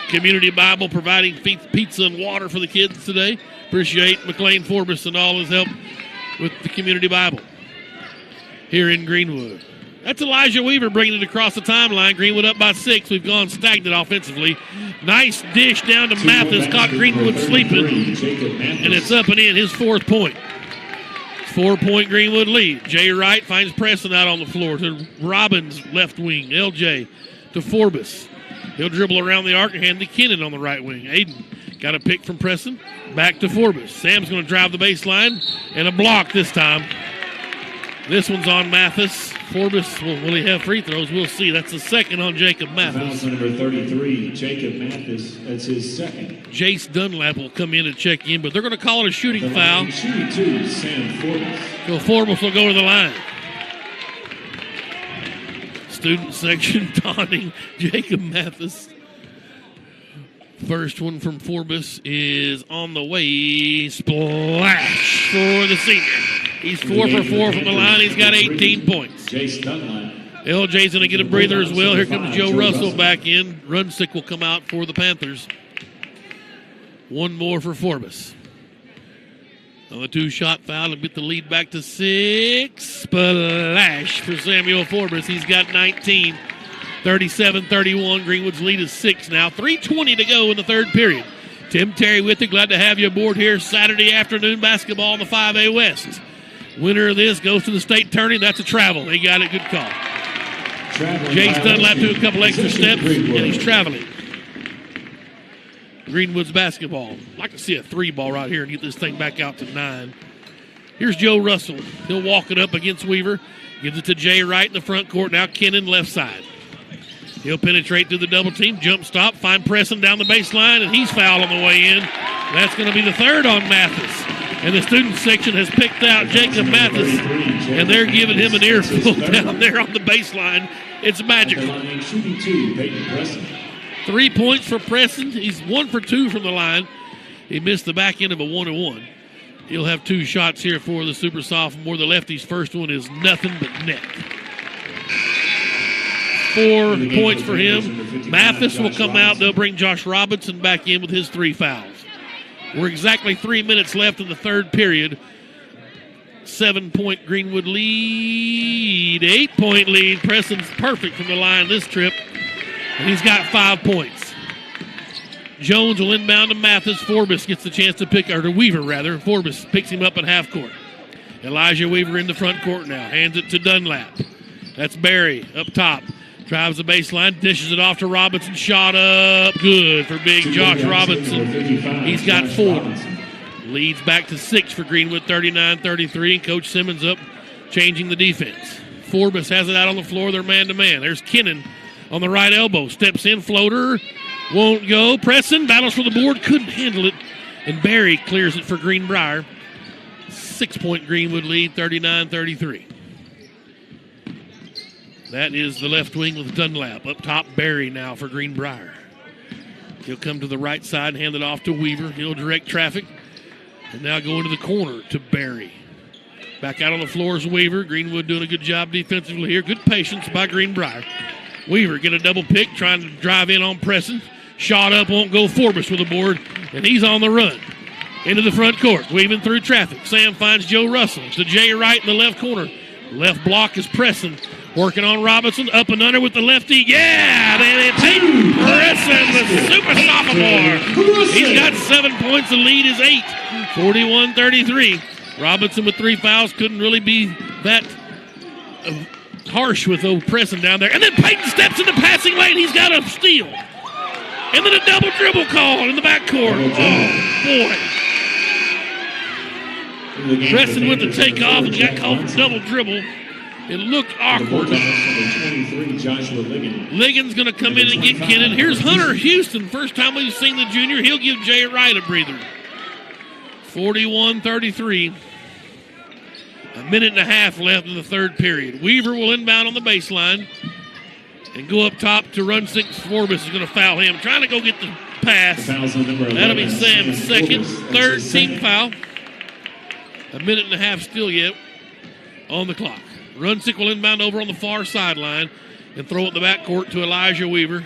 Community Bible providing pizza and water for the kids today. Appreciate McLean Forbes and all his help with the Community Bible here in Greenwood. That's Elijah Weaver bringing it across the timeline. Greenwood up by 6. We've gone stagnant offensively. Nice dish down to Mathis. Caught Greenwood sleeping. And it's up and in, his 4th point. 4-point Greenwood lead. Jay Wright finds Preston out on the floor to Robbins, left wing. LJ to Forbes. He'll dribble around the arc and hand to Kennon on the right wing. Aiden got a pick from Preston. Back to Forbes. Sam's going to drive the baseline. And a block this time. This one's on Mathis. Forbes, will he have free throws? We'll see. That's the second on Jacob Mathis. Foul number 33, Jacob Mathis. That's his second. Jace Dunlap will come in and check in, but they're going to call it a shooting foul. Shooting 2, Sam Forbes. So Forbes will go to the line. Student section taunting Jacob Mathis. First one from Forbes is on the way. Splash for the senior. He's 4 for 4 from the line. He's got 18 points. Jace Dunlap. LJ's going to get a breather as well. Here comes Joe Russell back in. Runsick will come out for the Panthers. One more for Forbes. On the 2-shot foul to get the lead back to 6. Splash for Samuel Forbes. He's got 19. 37-31. Greenwood's lead is 6 now. 3:20 to go in the third period. Tim Terry with you. Glad to have you aboard here Saturday afternoon basketball in the 5A West. Winner of this goes to the state tourney. That's a travel. They got it. Good call. Jace Dunlap do a couple extra steps, and he's traveling. Greenwood's basketball. I'd like to see a 3-ball right here and get this thing back out to 9. Here's Joe Russell. He'll walk it up against Weaver. Gives it to Jay Wright in the front court. Now Kennon left side. He'll penetrate through the double team. Jump stop. Find Preston down the baseline, and he's fouled on the way in. That's going to be the 3rd on Mathis. And the student section has picked out Jacob Mathis, and they're giving him an earful down there on the baseline. It's magical. 3 points for Preston. He's 1 for 2 from the line. He missed the back end of a 1-1. He'll have 2 shots here for the super sophomore. The lefty's first one is nothing but net. 4 points for him. Mathis will come out. They'll bring Josh Robinson back in with his 3 fouls. We're exactly 3 minutes left in the third period. 7-point Greenwood lead. 8-point lead. Preston's perfect from the line this trip. And he's got 5 points. Jones will inbound to Mathis. Forbes gets the chance to pick, or to Weaver rather. Forbes picks him up at half court. Elijah Weaver in the front court now. Hands it to Dunlap. That's Barry up top. Drives the baseline, dishes it off to Robinson. Shot up. Good for big Josh Robinson. He's got 4. Leads back to 6 for Greenwood, 39-33. And Coach Simmons up, changing the defense. Forbes has it out on the floor. They're man-to-man. There's Kennan on the right elbow. Steps in, floater. Won't go. Preston battles for the board. Couldn't handle it. And Barry clears it for Greenbrier. 6-point Greenwood lead, 39-33. That is the left wing with Dunlap. Up top, Barry now for Greenbrier. He'll come to the right side and hand it off to Weaver. He'll direct traffic. And now go into the corner to Barry. Back out on the floor is Weaver. Greenwood doing a good job defensively here. Good patience by Greenbrier. Weaver get a double pick, trying to drive in on Preston. Shot up, won't go. Forbes with the board, and he's on the run. Into the front court, weaving through traffic. Sam finds Joe Russell to Jay Wright in the left corner. Left block is Preston. Working on Robinson, up and under with the lefty. Yeah, baby, Peyton Preston, the super sophomore. He's got 7 points. The lead is 8, 41-33. Robinson with 3 fouls. Couldn't really be that harsh with old Preston down there. And then Peyton steps in the passing lane. He's got a steal. And then a double dribble call in the backcourt. Oh, boy. Preston went to take off and got called for double dribble. It looked awkward. Ligon's going to come in and get Kennan. Here's Hunter Houston. First time we've seen the junior. He'll give Jay Wright a breather. 41-33. A minute and a half left in the third period. Weaver will inbound on the baseline and go up top to run 6. Forbes is going to foul him. Trying to go get the pass. That'll be Sam's second. Third team foul. A minute and a half still yet on the clock. Runsick will inbound over on the far sideline and throw it in the backcourt to Elijah Weaver.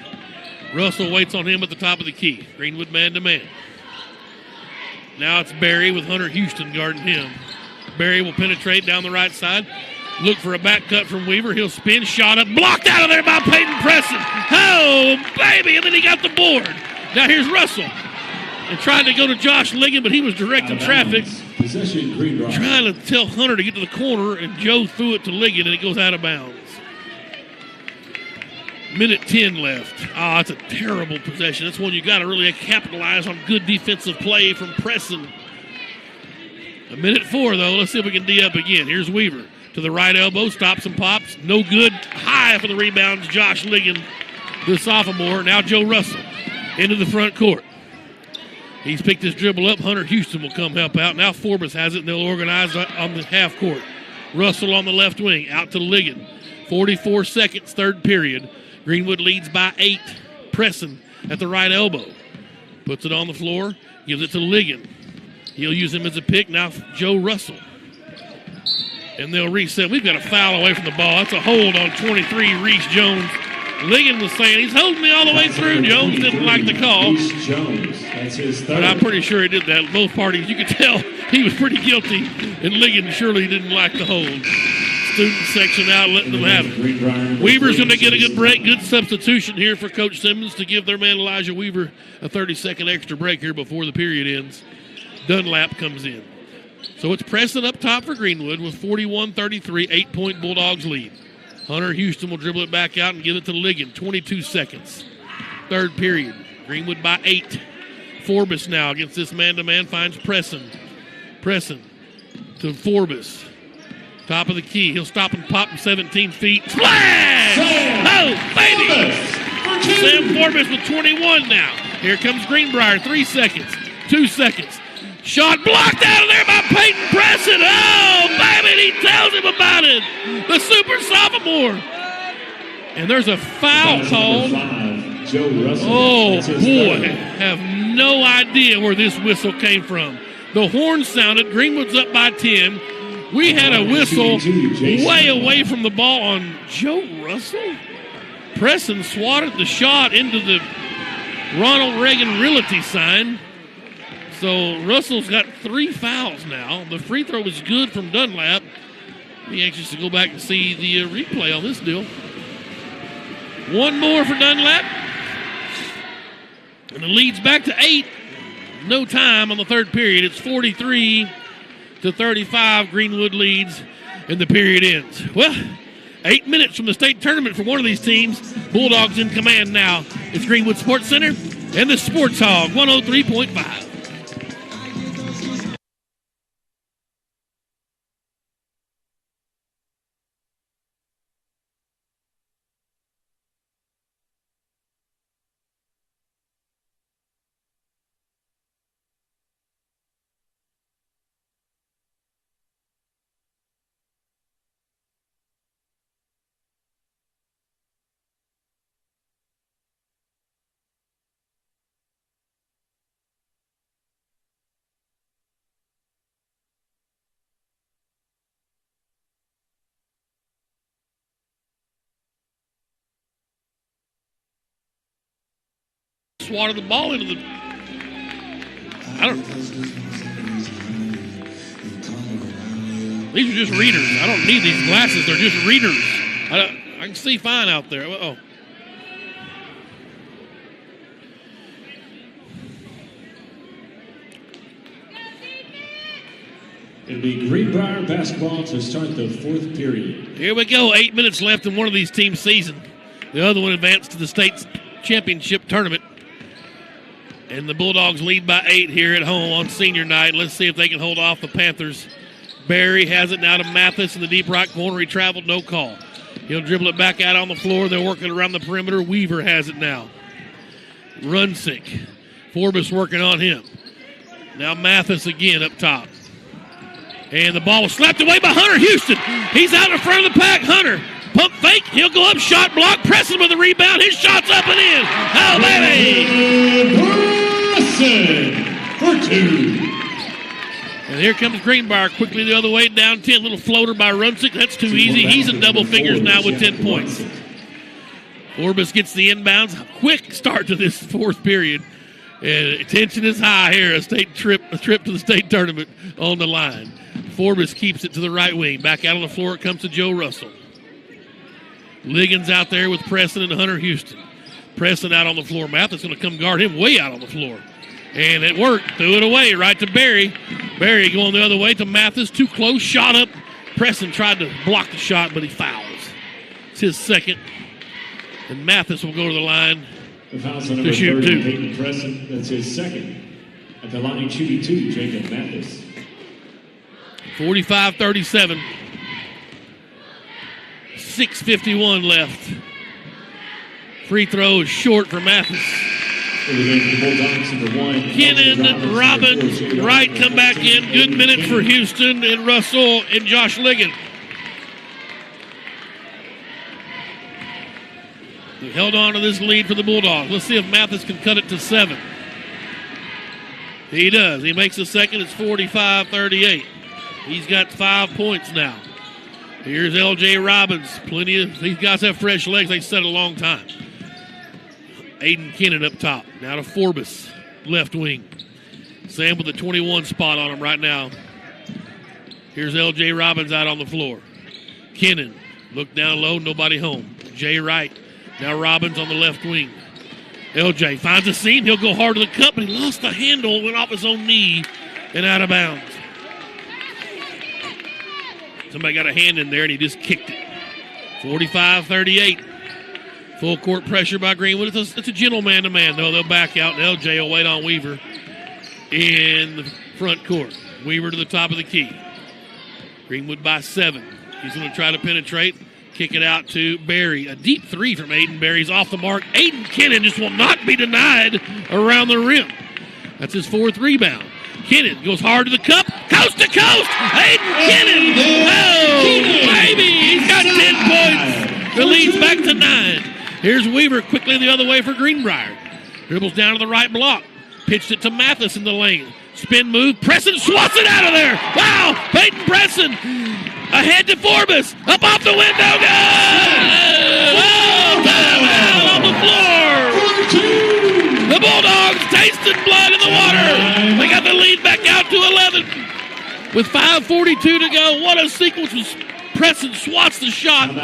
Russell waits on him at the top of the key. Greenwood man-to-man. Now it's Barry with Hunter Houston guarding him. Barry will penetrate down the right side. Look for a back cut from Weaver. He'll spin. Shot up. Blocked out of there by Peyton Preston. Oh, baby. And then he got the board. Now here's Russell. And tried to go to Josh Ligon, but he was directing traffic. Trying to tell Hunter to get to the corner, and Joe threw it to Ligon, and it goes out of bounds. Minute 10 left. Oh, it's a terrible possession. That's one you got to really capitalize on. Good defensive play from Preston. A minute 4, though. Let's see if we can D up again. Here's Weaver to the right elbow. Stops and pops. No good. High for the rebounds. Josh Ligon, the sophomore. Now Joe Russell into the front court. He's picked his dribble up. Hunter Houston will come help out. Now Forbes has it, and they'll organize on the half court. Russell on the left wing. Out to Ligon. 44 seconds, third period. Greenwood leads by 8. Preston at the right elbow. Puts it on the floor. Gives it to Ligon. He'll use him as a pick. Now Joe Russell. And they'll reset. We've got a foul away from the ball. That's a hold on 23, Reese Jones. Ligon was saying, he's holding me all the way through. Jones didn't like the call. But I'm pretty sure he did that. Both parties, you could tell he was pretty guilty. And Ligon surely didn't like the hold. Student section out, letting them have it. Weaver's going to get a good break. Good substitution here for Coach Simmons to give their man Elijah Weaver a 30-second extra break here before the period ends. Dunlap comes in. So it's Preston up top for Greenwood with 41-33, 8-point Bulldogs lead. Hunter Houston will dribble it back out and give it to Ligon. 22 seconds. Third period. Greenwood by 8. Forbes now against this man-to-man finds Preston. Preston to Forbes. Top of the key. He'll stop and pop from 17 feet. Splash! Oh, baby! Sam Forbes with 21 now. Here comes Greenbrier. 3 seconds. 2 seconds. Shot blocked out of there by Peyton Preston. Oh, baby, he tells him about it. The super sophomore. And there's a foul called Joe Russell. Oh, That's his boy. third. Have no idea where this whistle came from. The horn sounded. Greenwood's up by 10. We had a whistle way away from the ball on Joe Russell. Preston swatted the shot into the Ronald Reagan Realty sign. So Russell's got 3 fouls now. The free throw is good from Dunlap. Be anxious to go back and see the replay on this deal. One more for Dunlap. And the lead's back to 8. No time on the third period. It's 43-35. Greenwood leads, and the period ends. Well, 8 minutes from the state tournament for one of these teams. Bulldogs in command now. It's Greenwood Sports Center and the Sports Hog 103.5. Swatted the ball into the. I don't. These are just readers. I don't need these glasses. They're just readers. I can see fine out there. Oh. It'll be Greenbrier basketball to start the fourth period. Here we go. 8 minutes left in one of these teams' season. The other one advanced to the state championship tournament. And the Bulldogs lead by 8 here at home on senior night. Let's see if they can hold off the Panthers. Barry has it now to Mathis in the deep right corner. He traveled, no call. He'll dribble it back out on the floor. They're working around the perimeter. Weaver has it now. Runsick. Forbes working on him. Now Mathis again up top. And the ball was slapped away by Hunter Houston. He's out in front of the pack. Hunter. Pump fake. He'll go up. Shot block. Preston with the rebound. His shot's up and in. Oh, baby. For 2. And here comes Greenbrier quickly the other way, down 10. Little floater by Runsick. That's too easy. He's in double figures now with 10 points. Forbes gets the inbounds. Quick start to this fourth period. And tension is high here. A trip to the state tournament on the line. Forbes keeps it to the right wing. Back out on the floor it comes to Joe Russell. Liggins out there with Preston and Hunter Houston. Preston out on the floor. Mathis going to come guard him way out on the floor. And it worked. Threw it away right to Barry. Barry going the other way to Mathis. Too close. Shot up. Preston tried to block the shot, but he fouls. It's his second. And Mathis will go to the line to shoot 2. Peyton Preston, that's his second. At the line shooting 2, Jacob Mathis. 45-37. 6:51 left. Free throw is short for Mathis. Kennan, Robbins, Wright come back in. Good minute for Houston and Russell and Josh Liggett. They held on to this lead for the Bulldogs. Let's see if Mathis can cut it to 7. He does. He makes a second. It's 45-38. He's got 5 points now. Here's L.J. Robbins. These guys have fresh legs. They set a long time. Aiden Kennan up top. Now to Forbes, left wing. Sam with the 21 spot on him right now. Here's L.J. Robbins out on the floor. Kennan, look down low, nobody home. Jay Wright. Now Robbins on the left wing. L.J. finds a seam. He'll go hard to the cup, but he lost the handle, went off his own knee, and out of bounds. Somebody got a hand in there, and he just kicked it. 45-38. Full court pressure by Greenwood. It's a gentle man-to-man, though. They'll back out, and LJ will wait on Weaver in the front court. Weaver to the top of the key. Greenwood by 7. He's going to try to penetrate. Kick it out to Barry. A deep 3 from Aiden Barry's off the mark. Aiden Kennan just will not be denied around the rim. That's his 4th rebound. Kennan goes hard to the cup. Coast to coast. Aiden Kennan. Oh, baby. He's got 10 points. The lead's back to 9. Here's Weaver quickly the other way for Greenbrier. Dribbles down to the right block. Pitched it to Mathis in the lane. Spin move. Presson swats it out of there. Wow! Peyton Presson ahead to Forbes. Up off the window. Good! Oh, timeout on the floor. The Bulldogs tasted blood in the water. They got the lead back out to 11. With 5:42 to go. What a sequence was Presson swats the shot.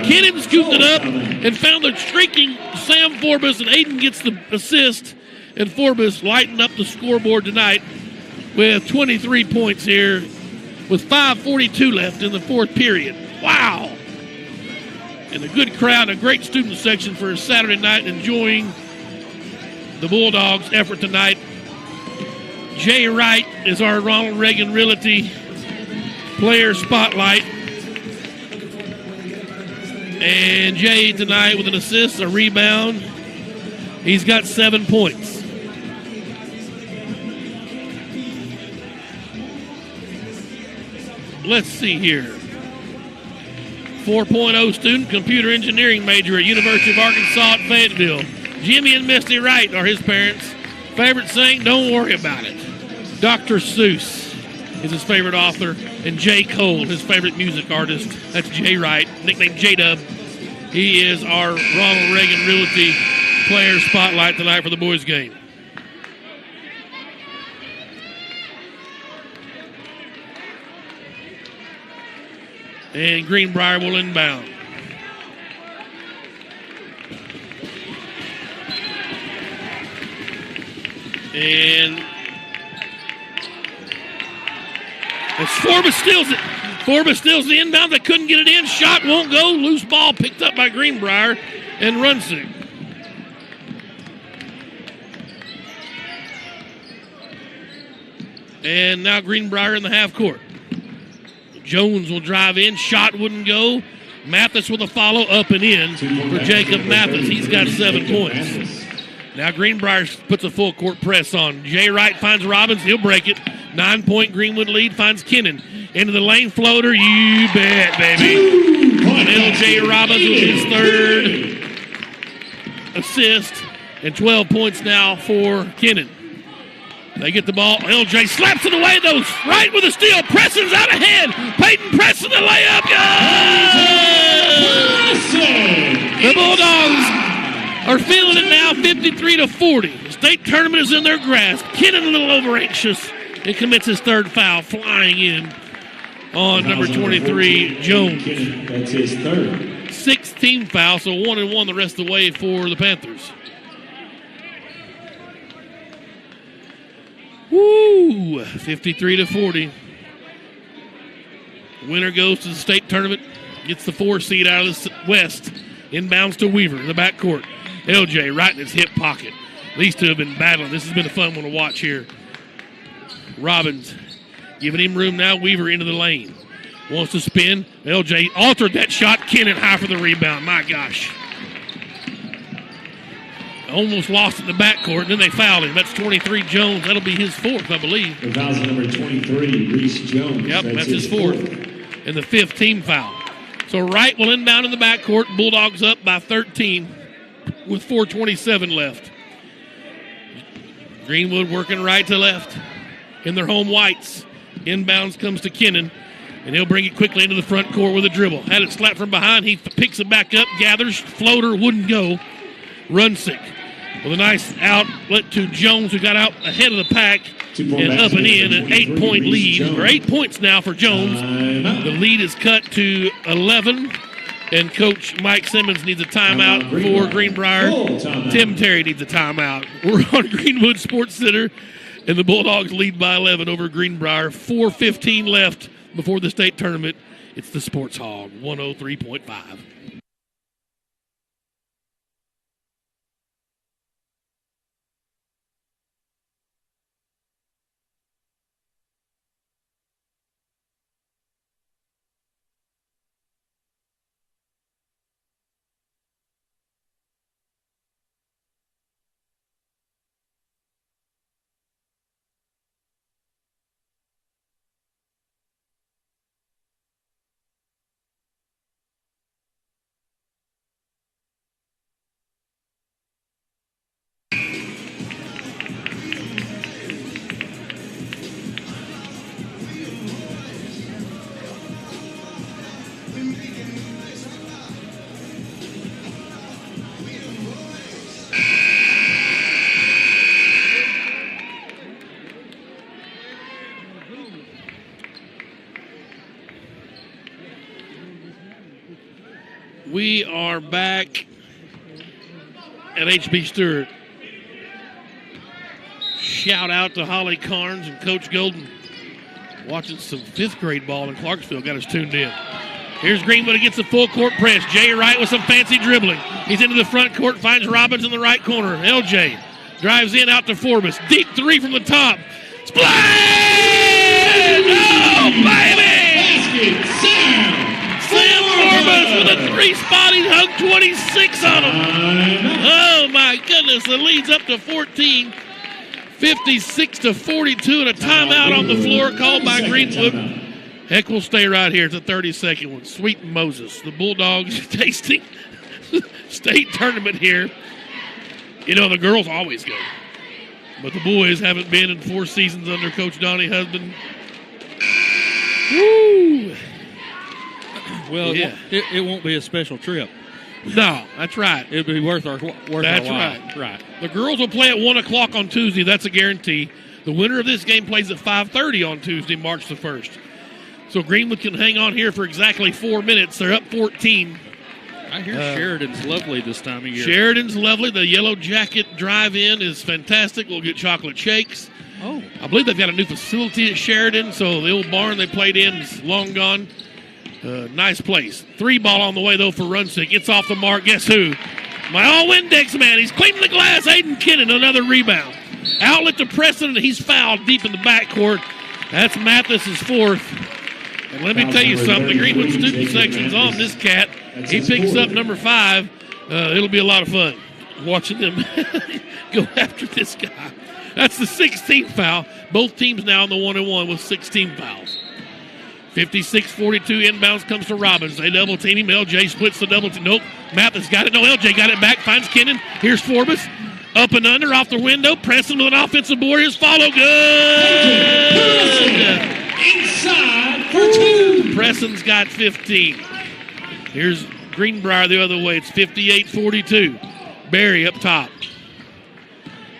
Kennan scooped it up and found the streaking Sam Forbes, and Aiden gets the assist. And Forbes lightened up the scoreboard tonight with 23 points here with 5:42 left in the fourth period. Wow. And a good crowd, a great student section for a Saturday night enjoying the Bulldogs' effort tonight. Jay Wright is our Ronald Reagan Realty player spotlight. And Jay tonight with an assist, a rebound. He's got 7 points. Let's see here. 4.0 student, computer engineering major at University of Arkansas at Fayetteville. Jimmy and Misty Wright are his parents. Favorite saying, don't worry about it. Dr. Seuss is his favorite author, and J. Cole, his favorite music artist. That's Jay Wright, nicknamed J-Dub. He is our Ronald Reagan Realty player spotlight tonight for the boys' game. And Greenbrier will inbound. And as Forbes steals it. Forbes steals the inbound. They couldn't get it in. Shot won't go. Loose ball picked up by Greenbrier and Runsing. And now Greenbrier in the half court. Jones will drive in. Shot wouldn't go. Mathis with a follow up and in for Jacob Mathis. He's got 7 points. Now Greenbrier puts a full court press on. Jay Wright finds Robbins. He'll break it. 9-point Greenwood lead finds Kennan. Into the lane floater. You bet, baby. And L.J. Robbins with his third assist. And 12 points now for Kennan. They get the ball. L.J. slaps it away, though. Right with a steal. Presson's out ahead. Peyton Presson, the layup. Good! The Bulldogs are feeling it now, 53-40. The state tournament is in their grasp. Kennan a little over anxious and commits his third foul, flying in on number 23, Jones. That's his third. 16 foul, so 1-1 the rest of the way for the Panthers. Woo! 53-40. Winner goes to the state tournament, gets the 4 seed out of the West. Inbounds to Weaver in the backcourt. LJ right in his hip pocket. These two have been battling. This has been a fun one to watch here. Robbins giving him room now. Weaver into the lane. Wants to spin. LJ altered that shot. Kennan high for the rebound. My gosh. Almost lost in the backcourt, and then they fouled him. That's 23 Jones. That'll be his fourth, I believe. The foul's number 23, Reese Jones. Yep, that's his fourth. And the 5th team foul. So Wright will inbound in the backcourt. Bulldogs up by 13 with 4:27 left. Greenwood working right to left in their home whites. Inbounds comes to Kennan, and he'll bring it quickly into the front court with a dribble. Had it slapped from behind. He picks it back up, gathers, floater, wouldn't go. Runsing with a nice outlet to Jones, who got out ahead of the pack and up and in, an 8-point lead, or 8 points now for Jones. The lead is cut to 11, and Coach Mike Simmons needs a timeout for Greenbrier. Tim Terry needs a timeout. We're on Greenwood Sports Center, and the Bulldogs lead by 11 over Greenbrier. 4:15 left before the state tournament. It's the Sports Hog, 103.5. are back at HB Stewart. Shout out to Holly Carnes and Coach Golden. Watching some 5th grade ball in Clarksville. Got us tuned in. Here's Greenwood against the full court press. Jay Wright with some fancy dribbling. He's into the front court, finds Robbins in the right corner. LJ drives in out to Forbes. Deep 3 from the top. Splash! Oh, baby! Sam Forbes with a 3-spot. He hugged 26 on him. Oh, my goodness. The lead's up to 14. 56-42, and a timeout on the floor called by Greenwood. Heck, we'll stay right here. It's a 30-second one. Sweet Moses. The Bulldogs tasting state tournament here. You know, the girls always go. But the boys haven't been in 4 seasons under Coach Donnie Husband. Woo! Well, yeah. It won't be a special trip. No, that's right. It'll be worth our while. That's right. The girls will play at 1 o'clock on Tuesday. That's a guarantee. The winner of this game plays at 5:30 on Tuesday, March the 1st. So Greenwood can hang on here for exactly 4 minutes. They're up 14. I hear Sheridan's lovely this time of year. Sheridan's lovely. The Yellow Jacket drive-in is fantastic. We'll get chocolate shakes. Oh. I believe they've got a new facility at Sheridan, so the old barn they played in is long gone. Nice place. 3 ball on the way, though, for Runsick. Gets off the mark. Guess who? My all-Windex man. He's cleaning the glass. Aiden Kinnon, another rebound. Outlet to Preston, and he's fouled deep in the backcourt. That's Mathis' 4th. And let me tell you something. The Greenwood student section's on this cat. He picks up number 5. It'll be a lot of fun watching them go after this guy. That's the 16th foul. Both teams now in the 1-1 with 16 fouls. 56-42 inbounds comes to Robbins. They double team him. LJ splits the double team. Nope. Mathis got it. No, LJ got it back. Finds Kinnon. Here's Forbes. Up and under off the window. Preston with an offensive board. Here's follow. Good. Inside for 2. Preston's got 15. Here's Greenbrier the other way. It's 58-42. Barry up top.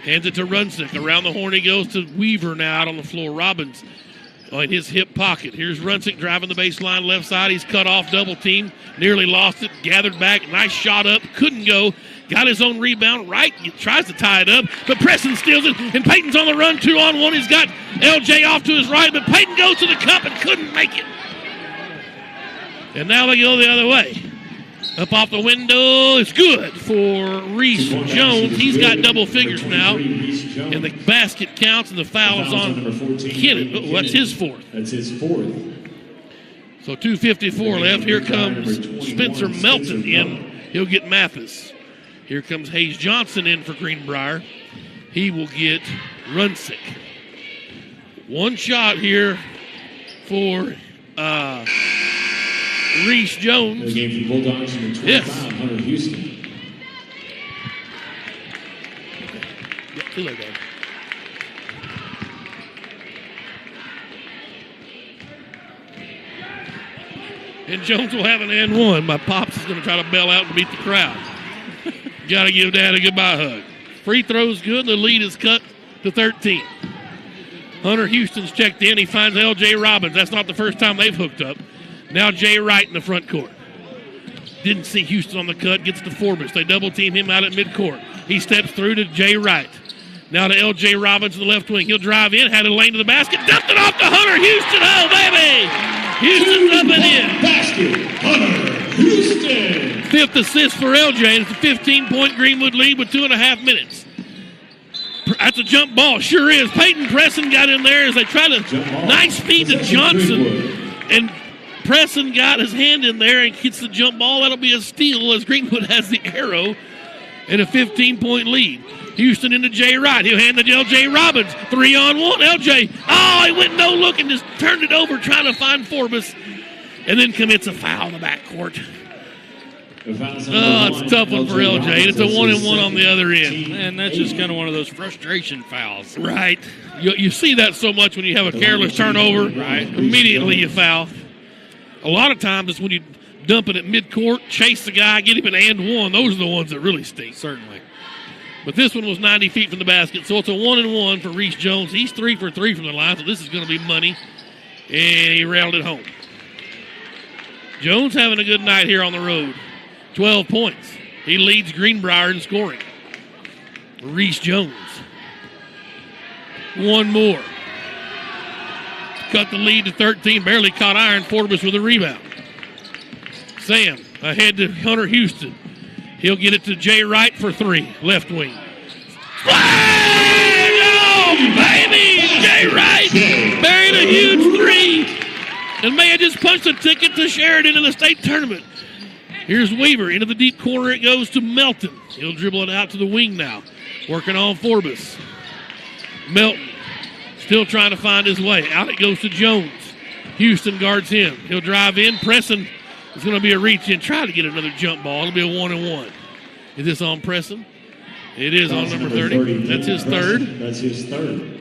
Hands it to Runsick. Around the horn he goes to Weaver now out on the floor. Robbins in his hip pocket. Here's Runsick driving the baseline left side. He's cut off, double team. Nearly lost it. Gathered back. Nice shot up. Couldn't go. Got his own rebound. Right. He tries to tie it up. But Preston steals it. And Peyton's on the run. 2-on-1. He's got LJ off to his right. But Peyton goes to the cup and couldn't make it. And now they go the other way. Up off the window. It's good for Reese Jones. He's got double figures now. And the basket counts, and the foul is on Kinnon. Oh, that's his 4th. That's his 4th. So 2:54 left. Here comes Spencer Melton in. He'll get Mathis. Here comes Hayes Johnson in for Greenbrier. He will get Runsick. One shot here for Reese Jones. The game for the Bulldogs, number 25, yes. Hunter Houston. Yeah, too late, Dad. And Jones will have an and 1. My pops is going to try to bail out and beat the crowd. Got to give Dad a goodbye hug. Free throw's good. The lead is cut to 13. Hunter Houston's checked in. He finds L.J. Robbins. That's not the first time they've hooked up. Now Jay Wright in the front court. Didn't see Houston on the cut. Gets to Forbes. They double team him out at midcourt. He steps through to Jay Wright. Now to L.J. Robbins in the left wing. He'll drive in. Had a lane to the basket. Dumped it off to Hunter Houston. Oh, baby! Houston's up and in. Basket, Hunter Houston. 5th assist for LJ. It's a 15-point Greenwood lead with 2.5 minutes. That's a jump ball. Sure is. Peyton Preston got in there as they try to nice feed to Johnson. And Preston got his hand in there and gets the jump ball. That'll be a steal as Greenwood has the arrow and a 15-point lead. Houston into Jay Wright. He'll hand it to L.J. Robbins. 3-on-1. L.J. Oh, he went no look and just turned it over trying to find Forbes. And then commits a foul in the backcourt. Oh, it's a tough one for L.J. It's a 1-and-1 on the other end. And that's just kind of one of those frustration fouls. Right. You see that so much when you have a careless turnover. Right. Immediately you foul. A lot of times it's when you dump it at midcourt, chase the guy, get him an and 1. Those are the ones that really stink. Certainly. But this one was 90 feet from the basket, so it's a 1-and-1 for Reese Jones. He's 3 for 3 from the line, so this is going to be money. And he railed it home. Jones having a good night here on the road. 12 points. He leads Greenbrier in scoring. Reese Jones. One more. Cut the lead to 13. Barely caught iron. Forbes with a rebound. Sam ahead to Hunter Houston. He'll get it to Jay Wright for 3. Left wing. Splash! Oh, baby! Jay Wright buried a huge 3. And may have just punched a ticket to Sheridan in the state tournament. Here's Weaver. Into the deep corner it goes to Melton. He'll dribble it out to the wing now. Working on Forbes. Melton still trying to find his way. Out it goes to Jones. Houston guards him. He'll drive in. Preston is going to be a reach in. Try to get another jump ball. It'll be a 1-and-1. Is this on Preston? It is on number 30. That's his third. That's his third.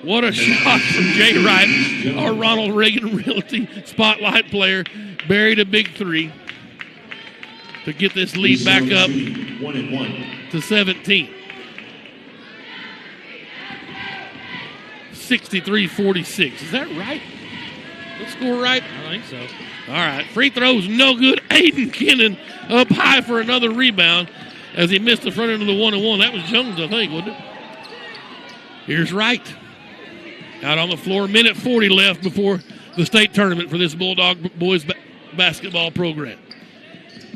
What a shot from Jay Wright, our Ronald Reagan Realty spotlight player. Buried a big 3 to get this lead back up 1-and-1 to 17. 63-46. Is that right? That score right? I think so. All right. Free throws no good. Aiden Kennan up high for another rebound as he missed the front end of the 1-and-1. That was Jones, I think, wasn't it? Here's Wright. Out on the floor. Minute 40 left before the state tournament for this Bulldog boys basketball program.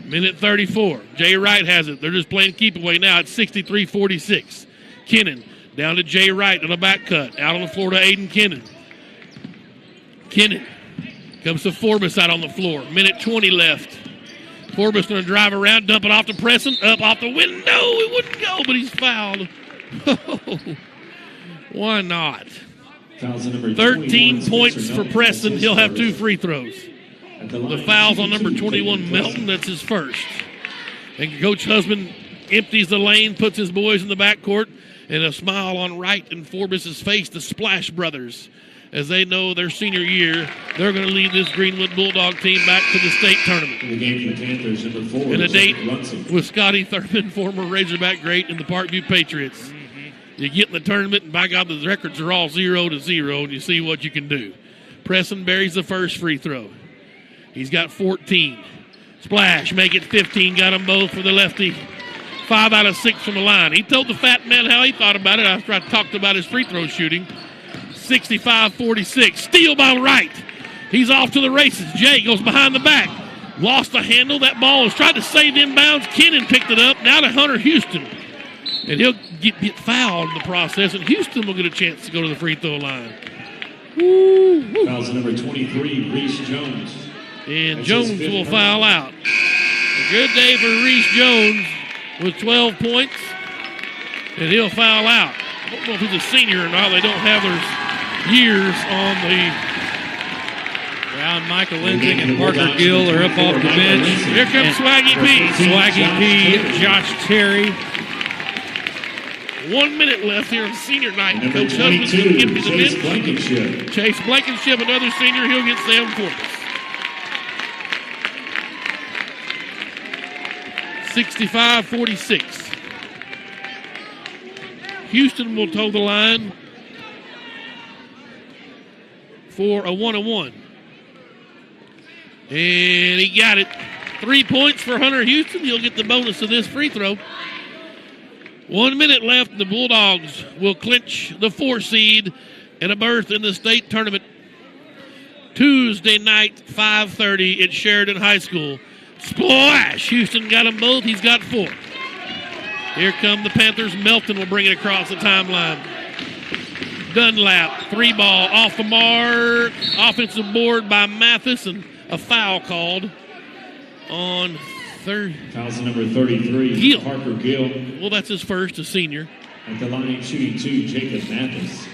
Minute 34. Jay Wright has it. They're just playing keep away now. It's 63-46. Kennan down to Jay Wright on a back cut. Out on the floor to Aiden Kennan. Kennan comes to Forbes out on the floor. Minute 20 left. Forbes going to drive around, dump it off to Preston. Up off the window. It wouldn't go, but he's fouled. Why not? 13 points for Preston. He'll have 2 free throws. The foul's on number 21, Melton. That's his first. And Coach Husband empties the lane, puts his boys in the backcourt, and a smile on Wright and Forbes' face, the Splash Brothers. As they know their senior year, they're going to lead this Greenwood Bulldog team back to the state tournament. In the game for the Panthers, number 4. And a date with Scotty Thurman, former Razorback great, and the Parkview Patriots. You get in the tournament, and by God, the records are all 0-0, and you see what you can do. Preston buries the first free throw. He's got 14. Splash, make it 15. Got them both for the lefty. 5 out of 6 from the line. He told the fat man how he thought about it after I talked about his free throw shooting. 65-46. Steal by Wright. He's off to the races. Jay goes behind the back. Lost the handle. That ball was tried to save inbounds. Kennan picked it up. Now to Hunter Houston. And he'll get fouled in the process, and Houston will get a chance to go to the free throw line. Fouls number 23, Reese Jones. And Jones will foul out. A good day for Reese Jones with 12 points, and he'll foul out. I don't know if he's a senior or not. They don't have their years on the... Brown, Michael Lensing, and Parker Gill are up off the bench. Here comes Swaggy P. Swaggy P, Josh Terry. 1 minute left here on senior night. Coach Husband's going to give me the bench. Chase Blankenship, another senior. He'll get Sam Forbes. 65-46. Houston will toe the line for a 1-on-1. And he got it. 3 points for Hunter Houston. He'll get the bonus of this free throw. 1 minute left. The Bulldogs will clinch the 4 seed and a berth in the state tournament. Tuesday night, 5:30 at Sheridan High School. Splash! Houston got them both. He's got 4. Here come the Panthers. Melton will bring it across the timeline. Dunlap, 3 ball off the mark. Offensive board by Mathis, and a foul called on third. Fouls number 33, Gill. Parker Gill. Well, that's his first, a senior. At the line, shooting 2, Jacob Mathis.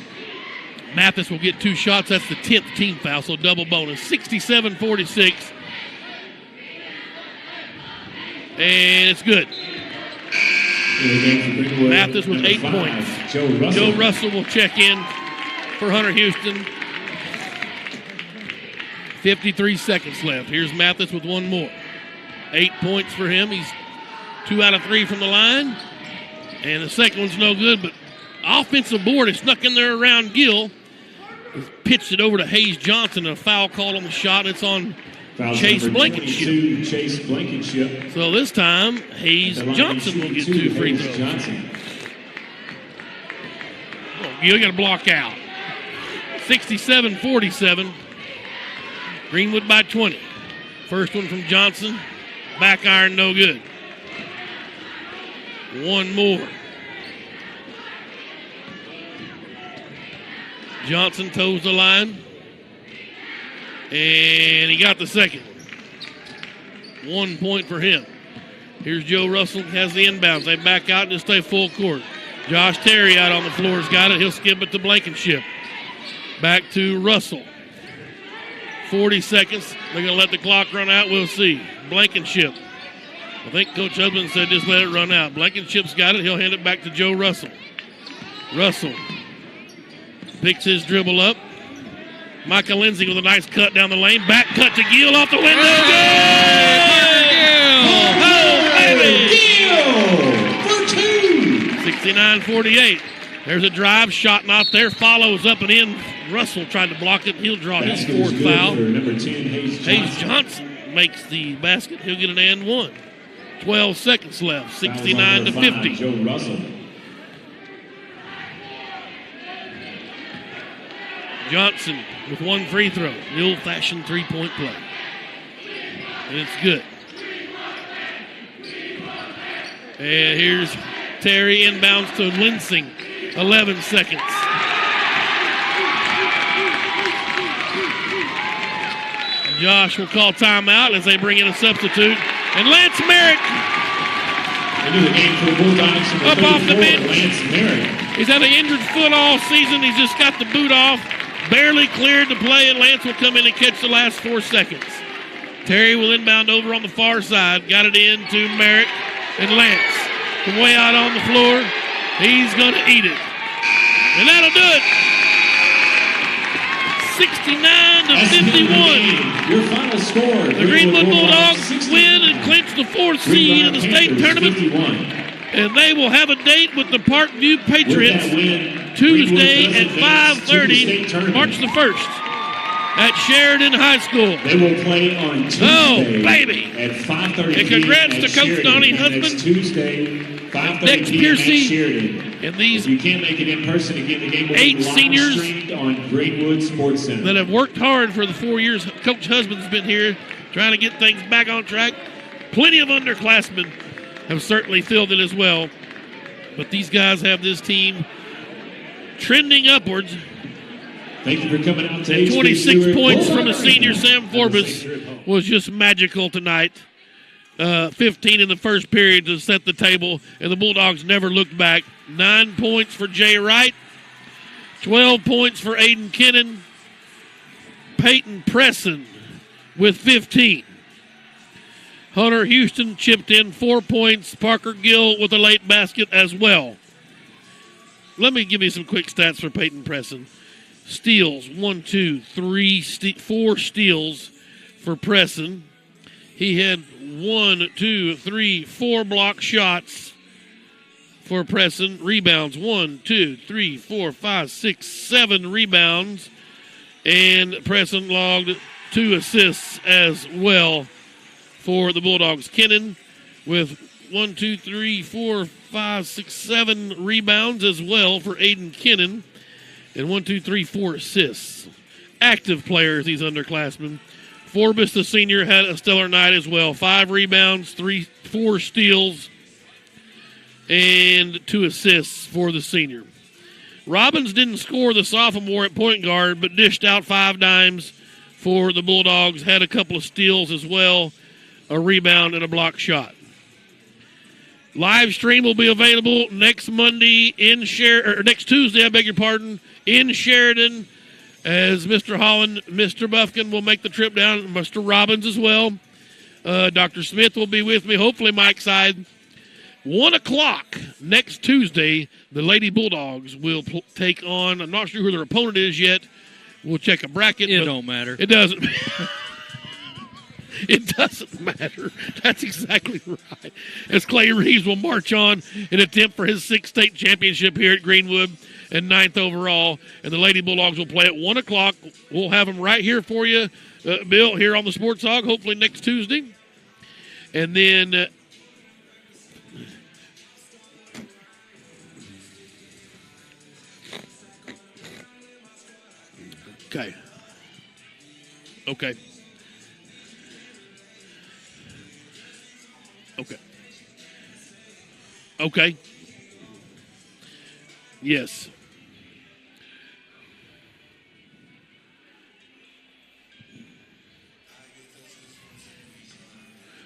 Mathis will get 2 shots. That's the 10th team foul, so double bonus. 67-46. And it's good. Mathis with 8 points. Joe Russell will check in for Hunter Houston. 53 seconds left. Here's Mathis with 1 more. 8 points for him. He's 2 out of 3 from the line. And the second one's no good, but offensive board is snuck in there around Gill. He's pitched it over to Hayes Johnson. A foul call on the shot. It's on Chase number Blankenship. 22, Chase Blankenship. So this time, Hayes Johnson will get 2 free Hayes throws. Johnson. Oh, you got to block out. 67-47. Greenwood by 20. First one from Johnson. Back iron, no good. One more. Johnson toes the line. And he got the second. 1 point for him. Here's Joe Russell, has the inbounds. They back out and just stay full court. Josh Terry out on the floor has got it. He'll skip it to Blankenship. Back to Russell. 40 seconds. They're going to let the clock run out. We'll see. Blankenship. I think Coach Husband said just let it run out. Blankenship's got it. He'll hand it back to Joe Russell. Russell picks his dribble up. Michael Lindsay with a nice cut down the lane. Back cut to Gill off the window. For 2. 69-48. There's a drive. Shot not there. Follows up and in. Russell tried to block it. He'll draw his Basket is fourth good foul. for number 10, Hayes Johnson makes the basket. He'll get an and one. 12 seconds left. 69-50. Joe Russell. Johnson with 1 free throw. The old-fashioned three-point play. And it's good. And here's Terry inbounds to Linsing. 11 seconds. Josh will call timeout as they bring in a substitute. And Lance Merrick Into the game for the Bulldogs. up off the bench. Lance Merrick. He's had an injured foot all season. He's just got the boot off. Barely cleared to play, and Lance will come in and catch the last 4 seconds. Terry will inbound over on the far side. Got it in to Merrick and Lance. From way out on the floor, he's going to eat it. And that'll do it. 69-51. Your final score. The Greenwood Bulldogs win and clinch the 4th seed in the state tournament. 51. And they will have a date with the Parkview With Patriots that win, Tuesday Greenwood at does advance to the state 5:30, tournament. March the 1st, at Sheridan High School. They will play on Tuesday baby. at 5:30 And congrats at to Coach Sheridan. Donnie And Husband. That's Tuesday, 5:30 Next p.m. Piercy. at Sheridan. And these If you can't make it in person, again, the game will 8 be live seniors streamed on Greenwood Sports Center. that have worked hard for the 4 years Coach Husband's been here trying to get things back on track. Plenty of underclassmen have certainly filled it as well. But these guys have this team trending upwards. Thank you for coming out today. 26 points from the senior Sam Forbes was just magical tonight. 15 in the first period to set the table, and the Bulldogs never looked back. 9 points for Jay Wright, 12 points for Aiden Kennan, Peyton Presson with 15. Hunter Houston chipped in 4 points. Parker Gill with a late basket as well. Let me give you some quick stats for Peyton Presson. Steals, 1, 2, 3, 4 steals for Presson. He had 1, 2, 3, 4 block shots for Presson. Rebounds, 1, 2, 3, 4, 5, 6, 7 rebounds. And Presson logged 2 assists as well for the Bulldogs. Kennan with 1, 2, 3, 4, 5, 6, 7 rebounds as well for Aiden Kennan. And 1, 2, 3, 4 assists. Active players, these underclassmen. Forbes, the senior, had a stellar night as well. 5 rebounds, 4 steals, and 2 assists for the senior. Robbins didn't score, the sophomore, at point guard, but dished out 5 dimes for the Bulldogs. Had a couple of steals as well, a rebound, and a block shot. Live stream will be available next Monday next Tuesday, in Sheridan, as Mr. Holland, Mr. Buffkin will make the trip down, Mr. Robbins as well. Dr. Smith will be with me, hopefully Mike's side. 1 o'clock next Tuesday, the Lady Bulldogs will take on, I'm not sure who their opponent is yet. We'll check a bracket. It don't matter. It doesn't. It doesn't matter. That's exactly right. As Clay Reeves will march on in attempt for his 6th state championship here at Greenwood and 9th overall. And the Lady Bulldogs will play at 1 o'clock. We'll have them right here for you. Bill, here on the Sports Hog, hopefully next Tuesday. And then okay. Okay. Okay. Okay. Yes.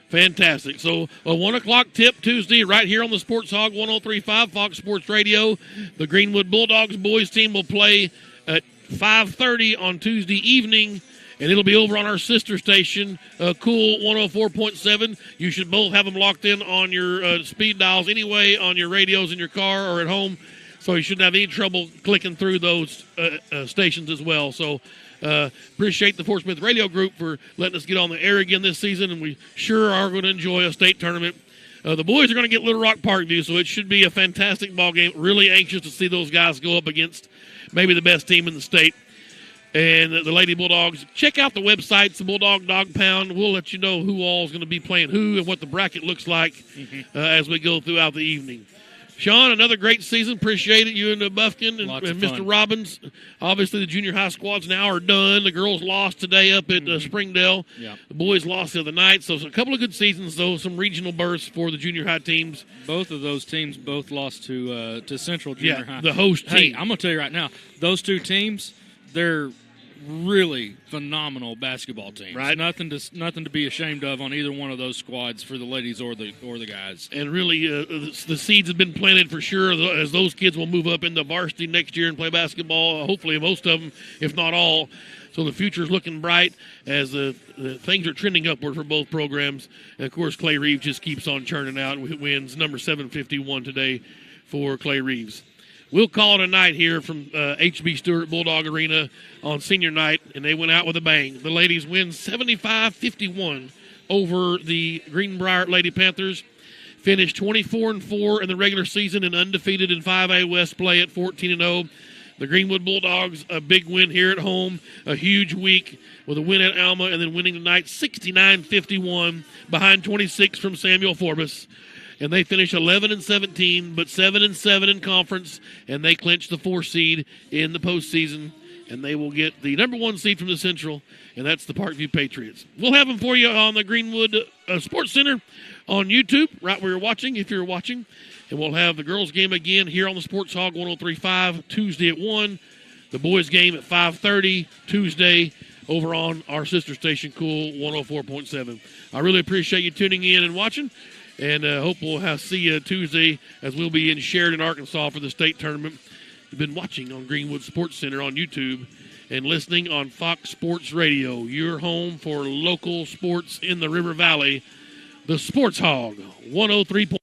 Fantastic. So a 1 o'clock tip Tuesday right here on the Sports Hog 103.5 Fox Sports Radio. The Greenwood Bulldogs boys team will play at 5:30 on Tuesday evening, and it'll be over on our sister station, Cool 104.7. You should both have them locked in on your speed dials anyway, on your radios in your car or at home, so you shouldn't have any trouble clicking through those stations as well. So appreciate the Fort Smith Radio Group for letting us get on the air again this season, and we sure are going to enjoy a state tournament. The boys are going to get Little Rock Parkview, so it should be a fantastic ball game. Really anxious to see those guys go up against maybe the best team in the state. And the Lady Bulldogs, check out the websites, the Bulldog Dog Pound. We'll let you know who all is going to be playing who and what the bracket looks like as we go throughout the evening. Sean, another great season. Appreciate it. You and Buffkin and Mr. Robbins. Obviously, the junior high squads now are done. The girls lost today up at Springdale. Yeah. The boys lost the other night. So a couple of good seasons, though. Some regional berths for the junior high teams. Both of those teams both lost to Central Junior High. The host team. Hey, I'm going to tell you right now, those two teams, they're really phenomenal basketball teams. Right. Nothing to be ashamed of on either one of those squads for the ladies or the guys. And really, the seeds have been planted for sure as those kids will move up into varsity next year and play basketball. Hopefully, most of them, if not all. So the future is looking bright as things are trending upward for both programs. And of course, Clay Reeves just keeps on churning out. Wins number 751 today for Clay Reeves. We'll call it a night here from H.B. Stewart Bulldog Arena on senior night, and they went out with a bang. The ladies win 75-51 over the Greenbrier Lady Panthers, finished 24-4 in the regular season and undefeated in 5A West play at 14-0. The Greenwood Bulldogs, a big win here at home, a huge week with a win at Alma, and then winning tonight 69-51 behind 26 from Samuel Forbes. And they finish 11-17, but 7-7 in conference, and they clinch the 4 seed in the postseason, and they will get the number 1 seed from the Central, and that's the Parkview Patriots. We'll have them for you on the Greenwood Sports Center on YouTube, right where you're watching, if you're watching, and we'll have the girls' game again here on the Sports Hog 103.5 Tuesday at 1, the boys' game at 5:30 Tuesday over on our sister station, Cool 104.7. I really appreciate you tuning in and watching. And hope we'll see you Tuesday as we'll be in Sheridan, Arkansas for the state tournament. You've been watching on Greenwood Sports Center on YouTube and listening on Fox Sports Radio, your home for local sports in the River Valley. The Sports Hog, 103.